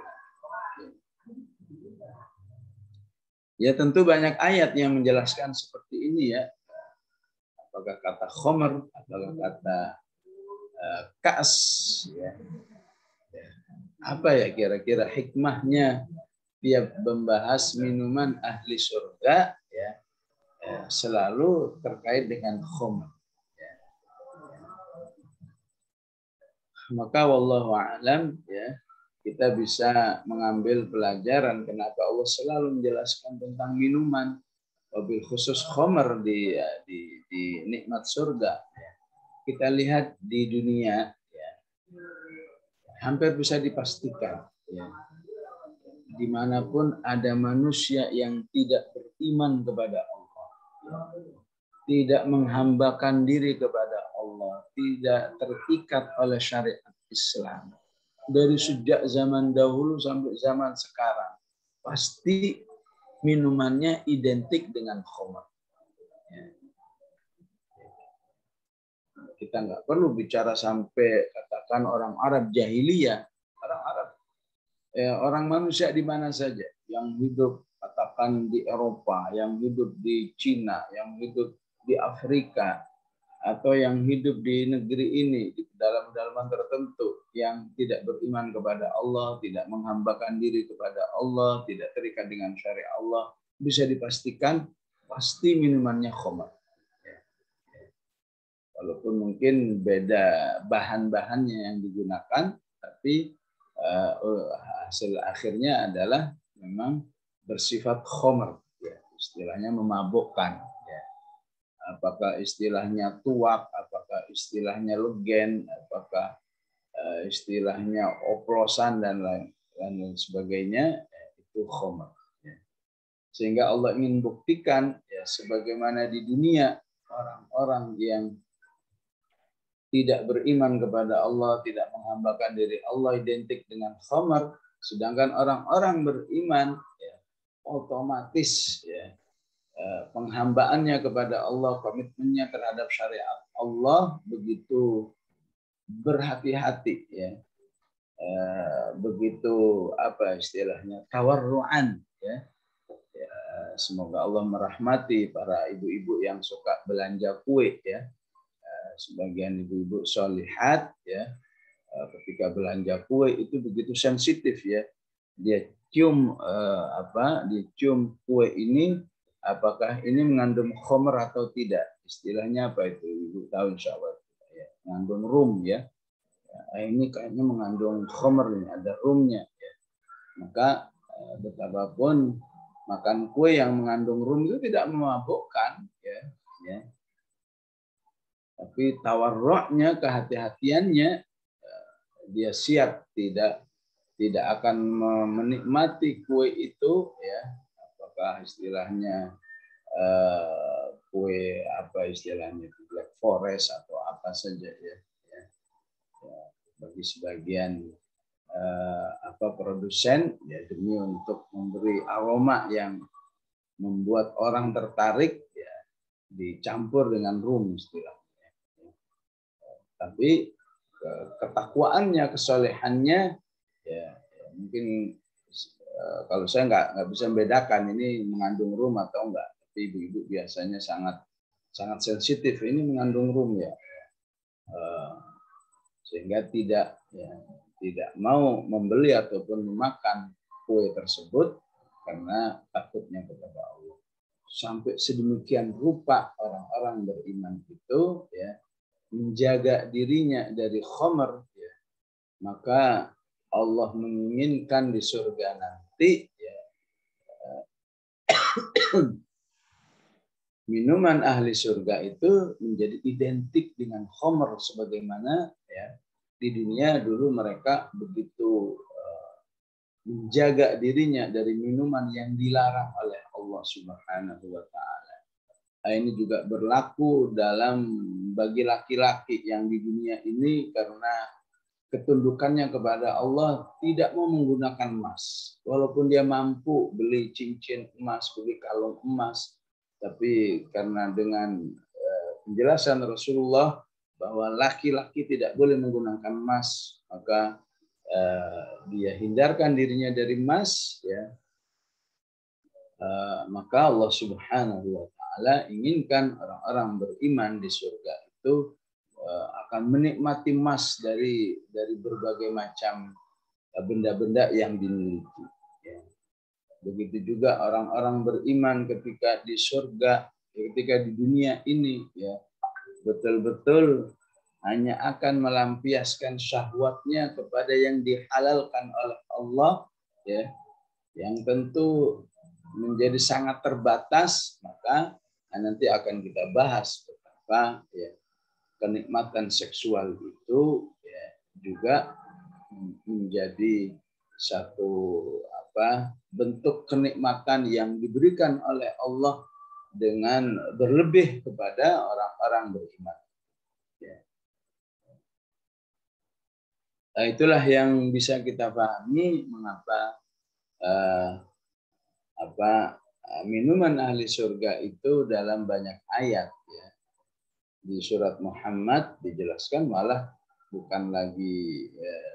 Ya tentu banyak ayat yang menjelaskan seperti ini, ya. Apakah kata khamr, apakah kata kaas, ya. Apa ya kira-kira hikmahnya dia membahas minuman ahli surga, ya, selalu terkait dengan khamr. Ya. Maka wallahu a'lam, ya, kita bisa mengambil pelajaran kenapa Allah selalu menjelaskan tentang minuman, wabil khusus khamr di nikmat surga. Kita lihat di dunia, ya, hampir bisa dipastikan, ya, dimanapun ada manusia yang tidak beriman kepada Allah, ya, tidak menghambakan diri kepada Allah, tidak terikat oleh syariat Islam, dari sejak zaman dahulu sampai zaman sekarang, pasti minumannya identik dengan khamr. Ya. Kita nggak perlu bicara sampai katakan orang Arab jahiliyah, orang Arab, ya, orang manusia di mana saja yang hidup katakan di Eropa, yang hidup di Cina, yang hidup di Afrika, atau yang hidup di negeri ini di dalam pedalaman tertentu yang tidak beriman kepada Allah, tidak menghambakan diri kepada Allah, tidak terikat dengan syariat Allah, bisa dipastikan pasti minumannya khamr. Walaupun mungkin beda bahan-bahannya yang digunakan, tapi hasil akhirnya adalah memang bersifat khamr, ya, istilahnya memabukkan. Ya. Apakah istilahnya tuak, apakah istilahnya legen, apakah istilahnya oplosan dan lain sebagainya, ya, itu khamr. Ya. Sehingga Allah ingin buktikan, ya, sebagaimana di dunia orang-orang yang tidak beriman kepada Allah, tidak menghambakan diri Allah identik dengan khamr, sedangkan orang-orang beriman, ya, otomatis, ya, penghambaannya kepada Allah, komitmennya terhadap syariat Allah begitu berhati-hati, ya, begitu apa istilahnya tawarruan, ya. Ya, semoga Allah merahmati para ibu-ibu yang suka belanja kue, ya. Sebagian ibu-ibu sholihat, ya, ketika belanja kue itu begitu sensitif, ya, dia cium dicium kue ini apakah ini mengandung khamr atau tidak, istilahnya apa itu ibu tahu insya Allah, ya, mengandung rum, ya. Ini kayaknya mengandung khamr, ini ada rumnya, ya. Maka betapapun makan kue yang mengandung rum itu tidak memabukkan, ya, ya. Tapi tawarruknya, kehati-hatiannya, dia siap tidak akan menikmati kue itu, ya, apakah istilahnya kue apa istilahnya Black Forest atau apa saja, ya. Bagi sebagian produsen, ya, demi untuk memberi aroma yang membuat orang tertarik, ya, dicampur dengan rum istilahnya. Tapi ketakwaannya, kesolehannya, ya, mungkin kalau saya nggak bisa membedakan ini mengandung rum atau enggak, tapi ibu-ibu biasanya sangat sensitif ini mengandung rum ya, sehingga tidak mau membeli ataupun memakan kue tersebut karena takutnya kepada Allah. Sampai sedemikian rupa orang-orang beriman itu ya menjaga dirinya dari khamr ya. Maka Allah menginginkan di surga nanti ya, minuman ahli surga itu menjadi identik dengan khamr sebagaimana ya di dunia dulu mereka begitu menjaga dirinya dari minuman yang dilarang oleh Allah Subhanahu wa taala. Ini juga berlaku bagi laki-laki yang di dunia ini karena ketundukannya kepada Allah tidak mau menggunakan emas. Walaupun dia mampu beli cincin emas, beli kalung emas, tapi karena dengan penjelasan Rasulullah bahwa laki-laki tidak boleh menggunakan emas, maka dia hindarkan dirinya dari emas, ya. Maka Allah Subhanahu wa taala inginkan orang-orang beriman di surga itu akan menikmati emas dari berbagai macam benda-benda yang dimiliki. Ya. Begitu juga orang-orang beriman ketika di surga, ketika di dunia ini, ya betul-betul hanya akan melampiaskan syahwatnya kepada yang dihalalkan oleh Allah, ya, yang tentu menjadi sangat terbatas. Maka nanti akan kita bahas betapa ya kenikmatan seksual itu ya juga menjadi satu bentuk kenikmatan yang diberikan oleh Allah dengan berlebih kepada orang-orang beriman. Ya. Nah, itulah yang bisa kita pahami mengapa minuman ahli surga itu dalam banyak ayat, ya. Di surat Muhammad dijelaskan malah bukan lagi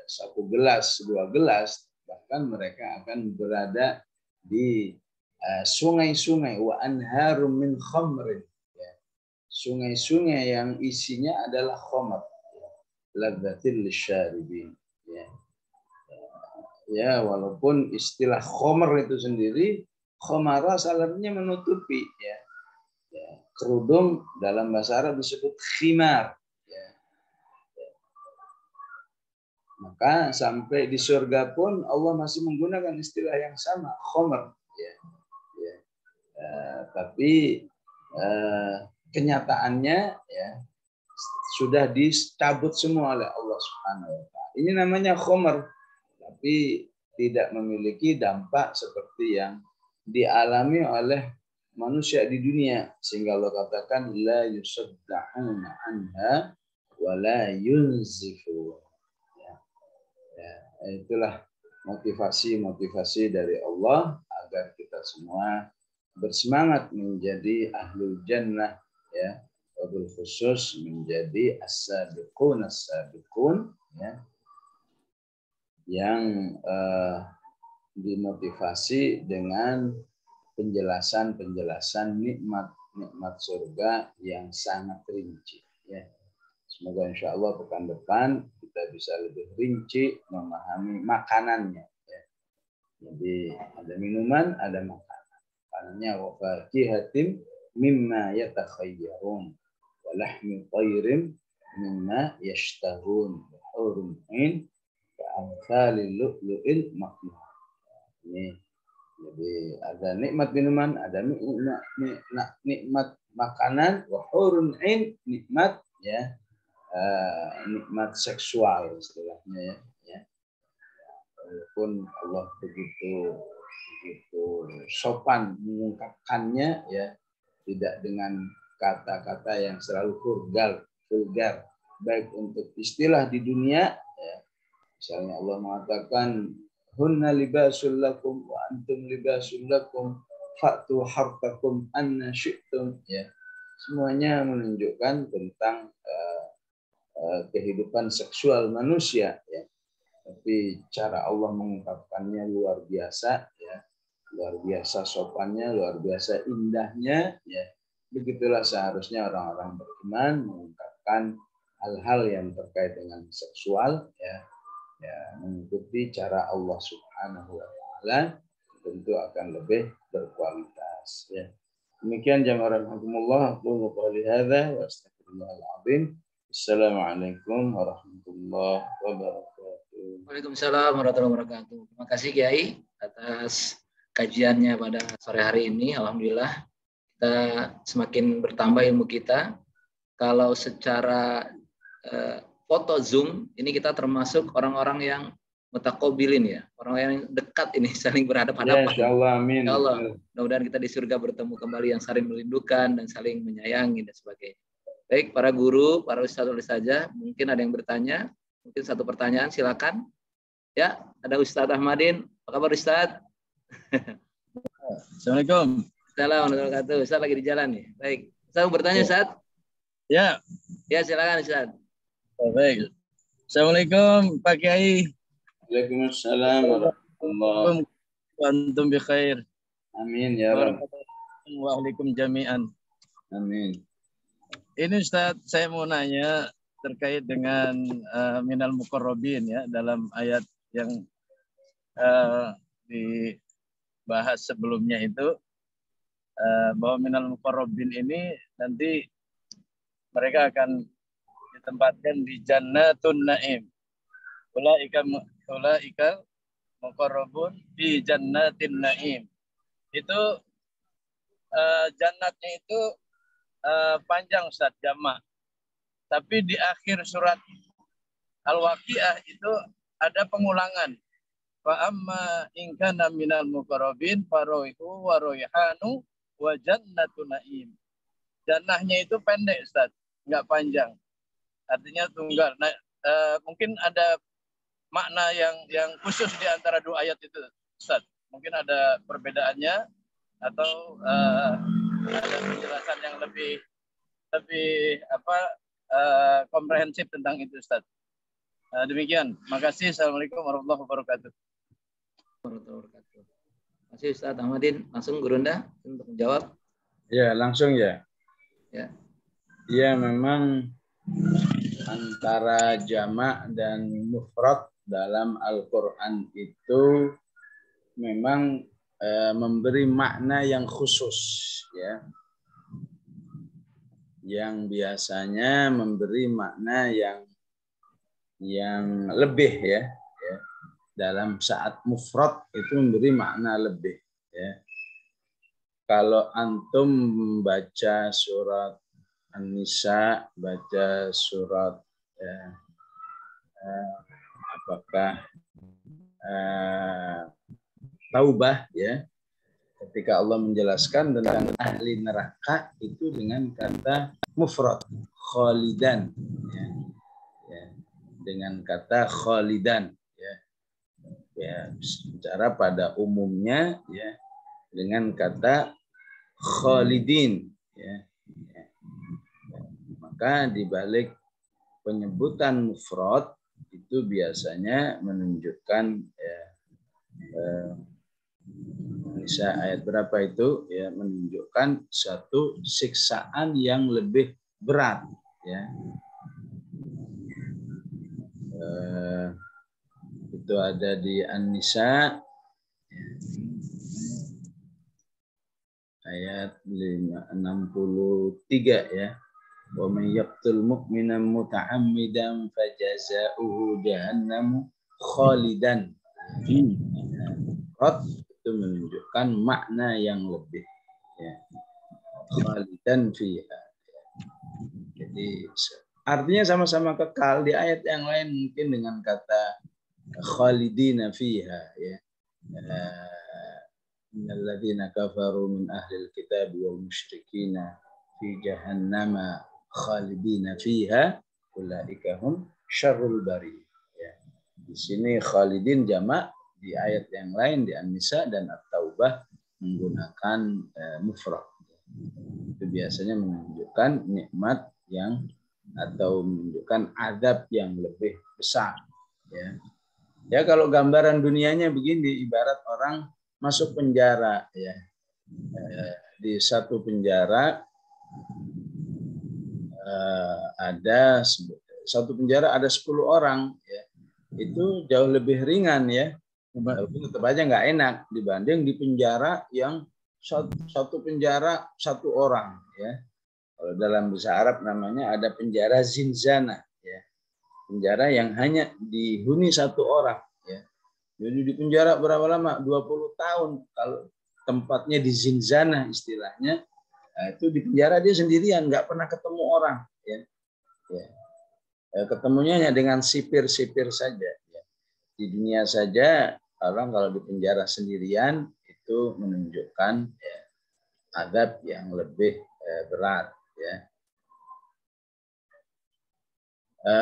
1 gelas, 2 gelas, bahkan mereka akan berada di sungai-sungai wa anharum min khamrin, ya. Sungai-sungai yang isinya adalah khamr, ladzatil lisyaribin, ya. Ya, walaupun istilah khamr itu sendiri, khamara salahnya menutupi, ya. Ya, kerudung dalam bahasa Arab disebut khimar, ya. Ya. Maka sampai di surga pun Allah masih menggunakan istilah yang sama, khamr, ya. Ya. Tapi kenyataannya ya sudah dicabut semua oleh Allah Subhanahu wa taala. Ini namanya khamr, tapi tidak memiliki dampak seperti yang dialami oleh manusia di dunia, sehingga Allah katakan la yusaddahuna anha wa la yunzifun. Ya. Ya, itulah motivasi dari Allah agar kita semua bersemangat menjadi ahlul jannah, ya, wabil khusus menjadi as-sabiqun ya, yang dimotivasi dengan penjelasan nikmat surga yang sangat rinci, ya. Semoga insya Allah pekan depan kita bisa lebih rinci memahami makanannya, ya. Jadi ada minuman, ada makanan. Makanannya wa fakihatin mimma yatakhayyarun wa lahmi thayrin mimma yashtahun wa hurun 'ain ka'amsalil lu'lu'il maknun. Ini jadi ada nikmat minuman, ada nikmat makanan, wa hurun 'ain, nikmat, ya, nikmat seksual istilahnya, ya. Walaupun Allah begitu sopan mengungkapkannya, ya, tidak dengan kata-kata yang selalu vulgar, baik untuk istilah di dunia, ya. Misalnya Allah mengatakan hunna libasul lakum wa antum libasul lakum fa'tu hartakum anna syi'tum, ya. Semuanya menunjukkan tentang kehidupan seksual manusia, ya. Tapi tapi cara Allah mengungkapkannya luar biasa, ya, luar biasa sopannya, luar biasa indahnya, ya. Begitulah seharusnya orang-orang beriman mengungkapkan hal-hal yang terkait dengan seksual, ya, mengikuti cara Allah Subhanahu wa taala, tentu akan lebih berkualitas, ya. Demikian jamaah rahimakumullah, aqulu qouli hadza wa astaghfirullahal azim. Assalamualaikum warahmatullahi wabarakatuh. Waalaikumsalam warahmatullahi wabarakatuh. Terima kasih Kiai atas kajiannya pada sore hari ini. Alhamdulillah kita semakin bertambah ilmu kita. Kalau secara foto Zoom ini kita termasuk orang-orang yang mutakobilin, ya, orang yang dekat ini, saling berhadapan-hadapan. Ya, insyaallah, amin. Insyaallah, mudah-mudahan kita di surga bertemu kembali yang saling merindukan dan saling menyayangi dan sebagainya. Baik, para guru, para ustadz saja, mungkin ada yang bertanya, mungkin satu pertanyaan, silakan. Ya, ada Ustadz Ahmadin. Apa kabar Ustadz? Assalamualaikum. Assalamualaikum warahmatullahi wabarakatuh. Ustadz lagi di jalan nih. Baik, Ustadz bertanya Ustadz? Ya. Ya, silakan Ustadz. Baik. Assalamualaikum Pak Kiai. Waalaikumsalam warahmatullahi wabarakatuh. Antum bi khair. Amin ya Rabb. Wa alaikum jami'an. Amin. Ini Ustaz, saya mau nanya terkait dengan minal muqarrabin, ya, dalam ayat yang dibahas sebelumnya itu, bahwa minal muqarrabin ini nanti mereka akan ditempatkan di Jannatun Naim. Ulaika muqarrabun di Jannatin Naim. Itu jannatnya itu panjang Ustaz, jamak. Tapi di akhir surat Al-Waqiah itu ada pengulangan. Fa amma in kana minal muqarrabin faraihu wa raihanu wa jannatun naim. Jannahnya itu pendek Ustaz, enggak panjang. Artinya tunggal. Nah, mungkin ada makna yang khusus di antara dua ayat itu Ustaz. Mungkin ada perbedaannya atau ada penjelasan yang lebih komprehensif tentang itu Ustaz. Demikian. Makasih. Assalamualaikum warahmatullahi wabarakatuh. Terima kasih Ustaz Ahmadin. Langsung Gurunda untuk menjawab. Ya, langsung ya. Ya. Ya, memang antara jamak dan mufrad dalam Al-Quran itu memang memberi makna yang khusus, ya, yang biasanya memberi makna yang lebih, ya. Dalam saat mufrad itu memberi makna lebih, ya. Kalau antum baca surat An-Nisa, baca surat apakah Taubah, ya, ketika Allah menjelaskan tentang ahli neraka itu dengan kata mufrad, khalidan, ya, dengan kata khalidan, ya, secara pada umumnya, ya, dengan kata khalidin, ya. Maka di balik penyebutan mufrad itu biasanya menunjukkan, ya, Nisa ayat berapa itu, ya, menunjukkan satu siksaan yang lebih berat, ya. Itu ada di An-Nisa ayat 63, ya. Wa may yaqtul mu'mina muta'ammidan fajaza'uhu jahannamu khalidan. Itu menunjukkan makna yang lebih, ya. Khalidan fiha. Jadi artinya sama-sama kekal. Di ayat yang lain mungkin dengan kata khalidina fiha, ya. Innalladzina kafaru min ahlil kitab wal musyrikina fi jahannama khalidina fiha ulaika hum syarrul bariyah, ya. Di sini khalidin jamak, di ayat yang lain di An-Nisa dan At-Taubah menggunakan mufrad. Itu biasanya menunjukkan nikmat yang atau menunjukkan azab yang lebih besar, ya. Ya kalau gambaran dunianya begini, ibarat orang masuk penjara ya. Di satu penjara ada 10 orang ya. Itu jauh lebih ringan ya. Tapi tetap aja nggak enak dibanding di penjara yang satu penjara 1 orang ya. Kalau dalam bahasa Arab namanya ada penjara zinzana ya. Penjara yang hanya dihuni 1 orang ya. Jadi di penjara berapa lama? 20 tahun kalau tempatnya di zinzana istilahnya. Nah, itu di penjara dia sendirian, nggak pernah ketemu orang ya. Ketemunya hanya dengan sipir-sipir saja ya. Di dunia saja orang kalau di penjara sendirian itu menunjukkan ya, azab yang lebih berat ya.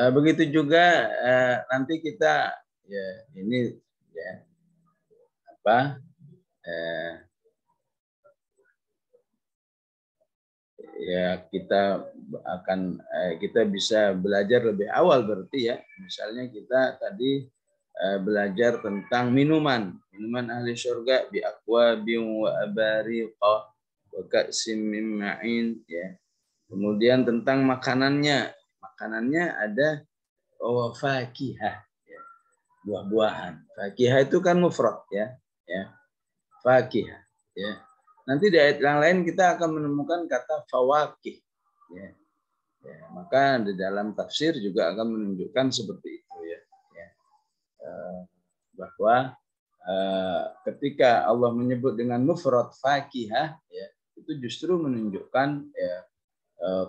Begitu juga nanti kita ya ini ya apa ya kita bisa belajar lebih awal berarti ya. Misalnya kita tadi belajar tentang minuman ahli surga bi aqwabin wa abariqa wa ka'sim min ma'in ya. Kemudian tentang makanannya ada fakihah ya. Buah-buahan. Fakihah itu kan mufrad ya. Fakihah ya. Nanti di ayat yang lain kita akan menemukan kata fawakih ya. Maka di dalam tafsir juga akan menunjukkan seperti itu ya. Bahwa ketika Allah menyebut dengan mufrad fakihah ya, itu justru menunjukkan ya,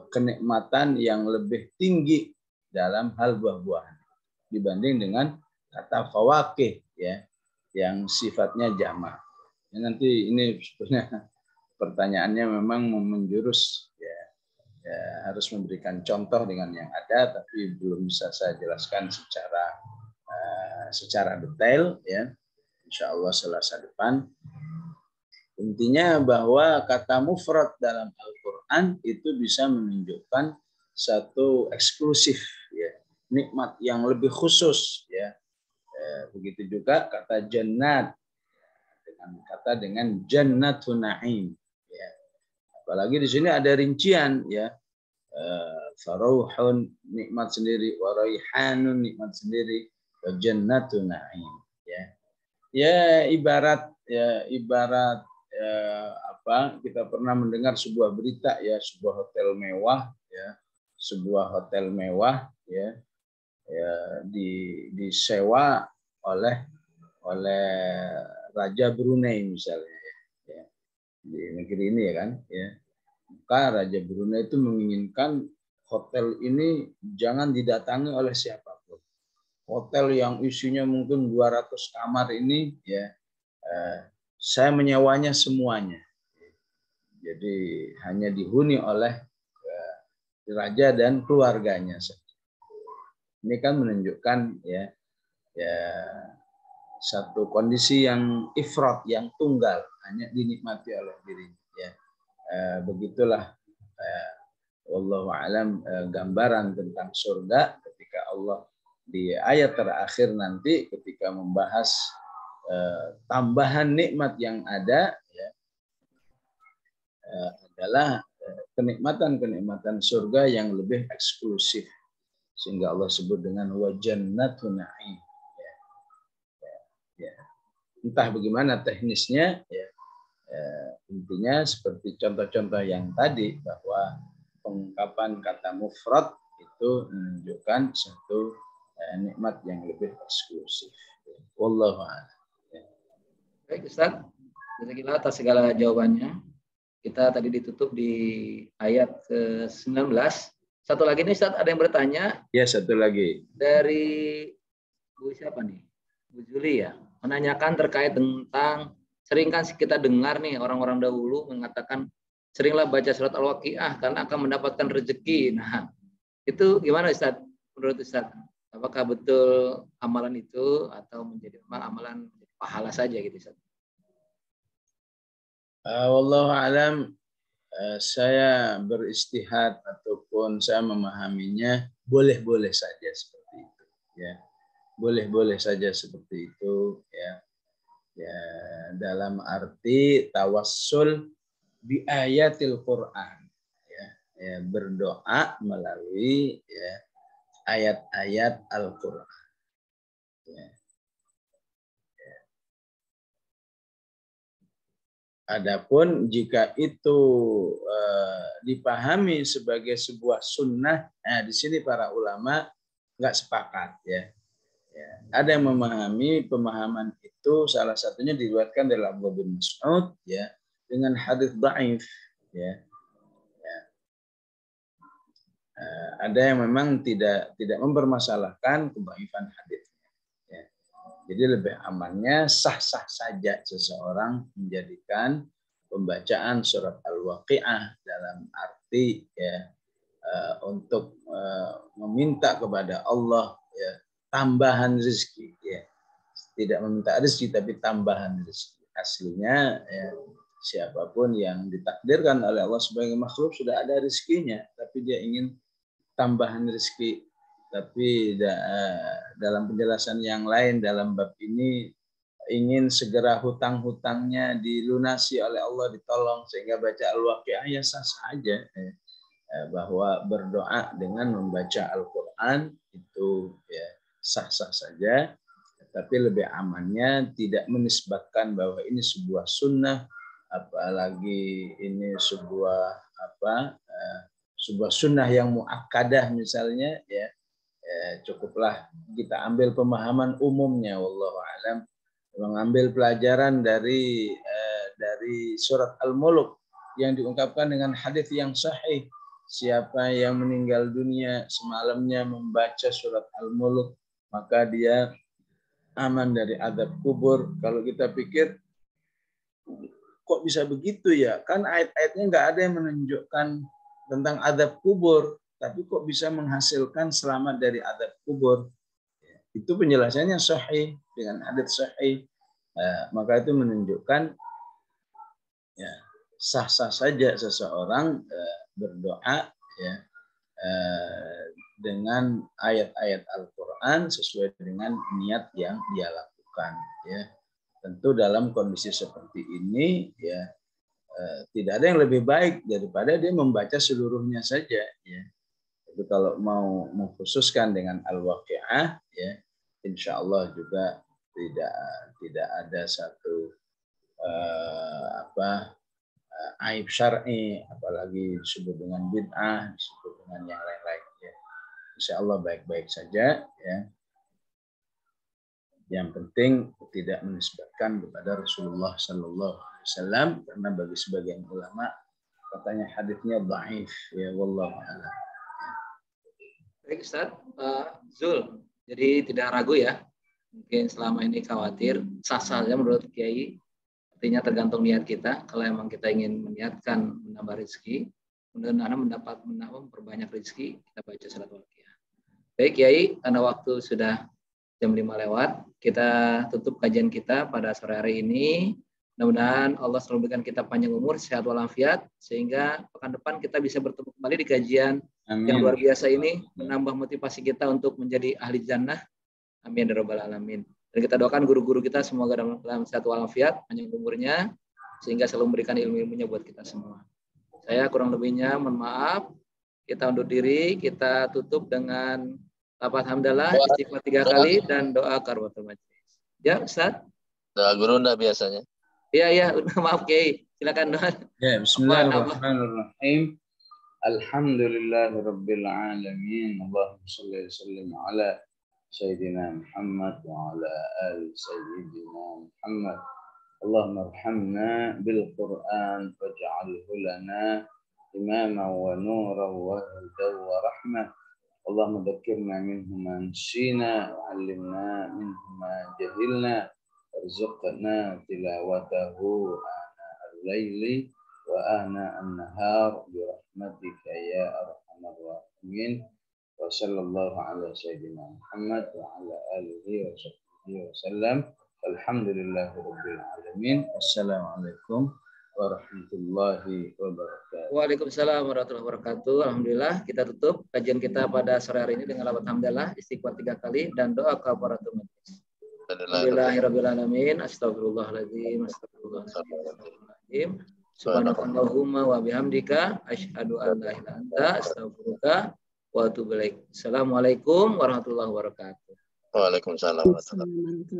kenikmatan yang lebih tinggi dalam hal buah-buahan dibanding dengan kata fawakih ya yang sifatnya jamak. Ya, nanti ini sebenarnya pertanyaannya memang menjurus ya, harus memberikan contoh dengan yang ada, tapi belum bisa saya jelaskan secara detail ya. Insya Allah Selasa depan. Intinya bahwa kata mufrad dalam Al-Quran itu bisa menunjukkan satu eksklusif ya, nikmat yang lebih khusus ya. Begitu juga kata jannat dengan jannatun na'im ya. Apalagi di sini ada rincian ya. Farauhun nikmat sendiri, wa raihanun nikmat sendiri, wa jannatun na'im ya. Ya ibarat apa, kita pernah mendengar sebuah berita ya, sebuah hotel mewah ya, disewa oleh Raja Brunei misalnya ya, di negeri ini ya kan ya. Maka Raja Brunei itu menginginkan hotel ini jangan didatangi oleh siapapun. Hotel yang isinya mungkin 200 kamar ini ya, saya menyewanya semuanya. Jadi hanya dihuni oleh raja dan keluarganya. Ini kan menunjukkan ya satu kondisi yang ifrat, yang tunggal, hanya dinikmati oleh dirinya. Ya. Begitulah wallahu alam gambaran tentang surga ketika Allah di ayat terakhir nanti ketika membahas tambahan nikmat yang ada ya, adalah kenikmatan surga yang lebih eksklusif, sehingga Allah sebut dengan wa jannatun na'im ya. Entah bagaimana teknisnya ya, intinya seperti contoh-contoh yang tadi bahwa pengungkapan kata mufrad itu menunjukkan satu nikmat yang lebih eksklusif. Wallahu a'lam. Baik Ustaz, jazakallah atas segala jawabannya. Kita tadi ditutup di ayat ke-19. Satu lagi nih Ustaz, ada yang bertanya. Ya, satu lagi. Dari Bu siapa nih? Bu Juli ya. Menanyakan terkait tentang, sering kan kita dengar nih orang-orang dahulu mengatakan seringlah baca surat Al-Waqiah karena akan mendapatkan rezeki. Nah, itu gimana Ustaz? Menurut Ustaz, apakah betul amalan itu atau menjadi memang amalan pahala saja gitu Ustaz? Wallahu alam, saya beristihad ataupun saya memahaminya boleh-boleh saja seperti itu ya. boleh-boleh saja seperti itu ya. Ya, dalam arti tawassul bi ayatil Quran ya, ya berdoa melalui ya ayat-ayat Al-Qur'an ya. Adapun jika itu dipahami sebagai sebuah sunnah, nah di sini para ulama nggak sepakat ya. Ya. Ada yang memahami pemahaman itu salah satunya diriwayatkan dari Abdullah bin Mas'ud ya dengan hadis dhaif ya. Ya. Ada yang memang tidak mempermasalahkan kedhaifan hadisnya. Ya. Jadi lebih amannya sah-sah saja seseorang menjadikan pembacaan surat Al-Waqi'ah dalam arti ya untuk meminta kepada Allah ya tambahan rezeki ya. Tidak meminta rezeki tapi tambahan rezeki. Aslinya ya, siapapun yang ditakdirkan oleh Allah sebagai makhluk sudah ada rezekinya, tapi dia ingin tambahan rezeki. Tapi dalam penjelasan yang lain dalam bab ini ingin segera hutang-hutangnya dilunasi oleh Allah, ditolong sehingga baca Al-Waqi'ah ya sah-sah aja. Bahwa berdoa dengan membaca Al-Quran itu ya sah-sah saja, tapi lebih amannya tidak menisbatkan bahwa ini sebuah sunnah, apalagi ini sebuah sunnah yang muakkadah misalnya ya, cukuplah kita ambil pemahaman umumnya wallahu alam, mengambil pelajaran dari surat Al-Mulk yang diungkapkan dengan hadis yang sahih. Siapa yang meninggal dunia semalamnya membaca surat Al-Mulk, maka dia aman dari azab kubur. Kalau kita pikir, kok bisa begitu ya? Kan ayat-ayatnya nggak ada yang menunjukkan tentang azab kubur, tapi kok bisa menghasilkan selamat dari azab kubur? Itu penjelasannya sahih dengan hadits sahih. Maka itu menunjukkan ya sah-sah saja seseorang berdoa ya dengan ayat-ayat Al-Quran sesuai dengan niat yang dia lakukan ya. Tentu dalam kondisi seperti ini ya tidak ada yang lebih baik daripada dia membaca seluruhnya saja ya. Tapi kalau mau mengkhususkan dengan Al-Waqi'ah ya, insya Allah juga tidak ada satu aib syar'i, apalagi disebut dengan bid'ah, disebut dengan yang lain-lain ya. Insya Allah baik-baik saja ya. Yang penting tidak menisbatkan kepada Rasulullah Sallallahu Alaihi Wasallam, karena bagi sebagian ulama katanya hadisnya dhaif ya, wallahu a'lam. Baik Ustaz, Zul, jadi tidak ragu ya, mungkin selama ini khawatir, sah-sah saja menurut Kiai. Artinya tergantung niat kita. Kalau emang kita ingin meniatkan menambah rezeki, mudah-mudahan memperbanyak rezeki, kita baca surat Al-Waqi'ah. Baik Kiai, karena waktu sudah jam 5 lewat, kita tutup kajian kita pada sore hari ini. Mudah-mudahan Allah selalu berikan kita panjang umur, sehat walafiat, sehingga pekan depan kita bisa bertemu kembali di kajian yang luar biasa ini, menambah motivasi kita untuk menjadi ahli jannah. Amin ya rabbal alamin. Dan kita doakan guru-guru kita semoga dalam sehat walafiat, panjang umurnya, sehingga selalu memberikan ilmu-ilmunya buat kita semua. Saya kurang lebihnya mohon maaf. Kita undur diri, kita tutup dengan lafaz hamdalah, istighfar 3 kali, dan doa karatul majlis. Ya Ustaz? Doa guru enggak biasanya? Iya, maaf Kiai. Silakan doa. Ya, bismillahirrahmanirrahim. Alhamdulillahirabbil alamin. Allahumma shalli wa sallim ala Sayyidina Muhammad wa ala ali Sayyidina Muhammad. Allahumma arhamna bil Qur'an waj'alhu lana imaman wa nuran wa hudan wa rahmah. Allahumma dhakkirna minhu ma nasina wa 'allimna minhu ma jahilna warzuqna tilawatahu ana al-laili wa ana an-nahar bi rahmatika ya arhamar rahimin. Wa sallallahu ala sayyidina Muhammad wa ala alihi wa sahbihi wa sallam. Alhamdulillahirabbil alamin. Assalamualaikum warahmatullahi wabarakatuh. Waalaikumsalam warahmatullahi wabarakatuh. Alhamdulillah kita tutup kajian kita pada sore hari ini dengan lafaz hamdalah, istighfar 3 kali dan doa kafaratul majlis. Alhamdulillahirabbil alamin. Astagfirullahaladzim. Astagfirullahaladzim. Subhanakallahumma wa bihamdika asyhadu an la ilaha illa anta astaghfiruka wa atubu ilaik. Assalamualaikum warahmatullahi wabarakatuh. Waalaikumsalam warahmatullahi wabarakatuh.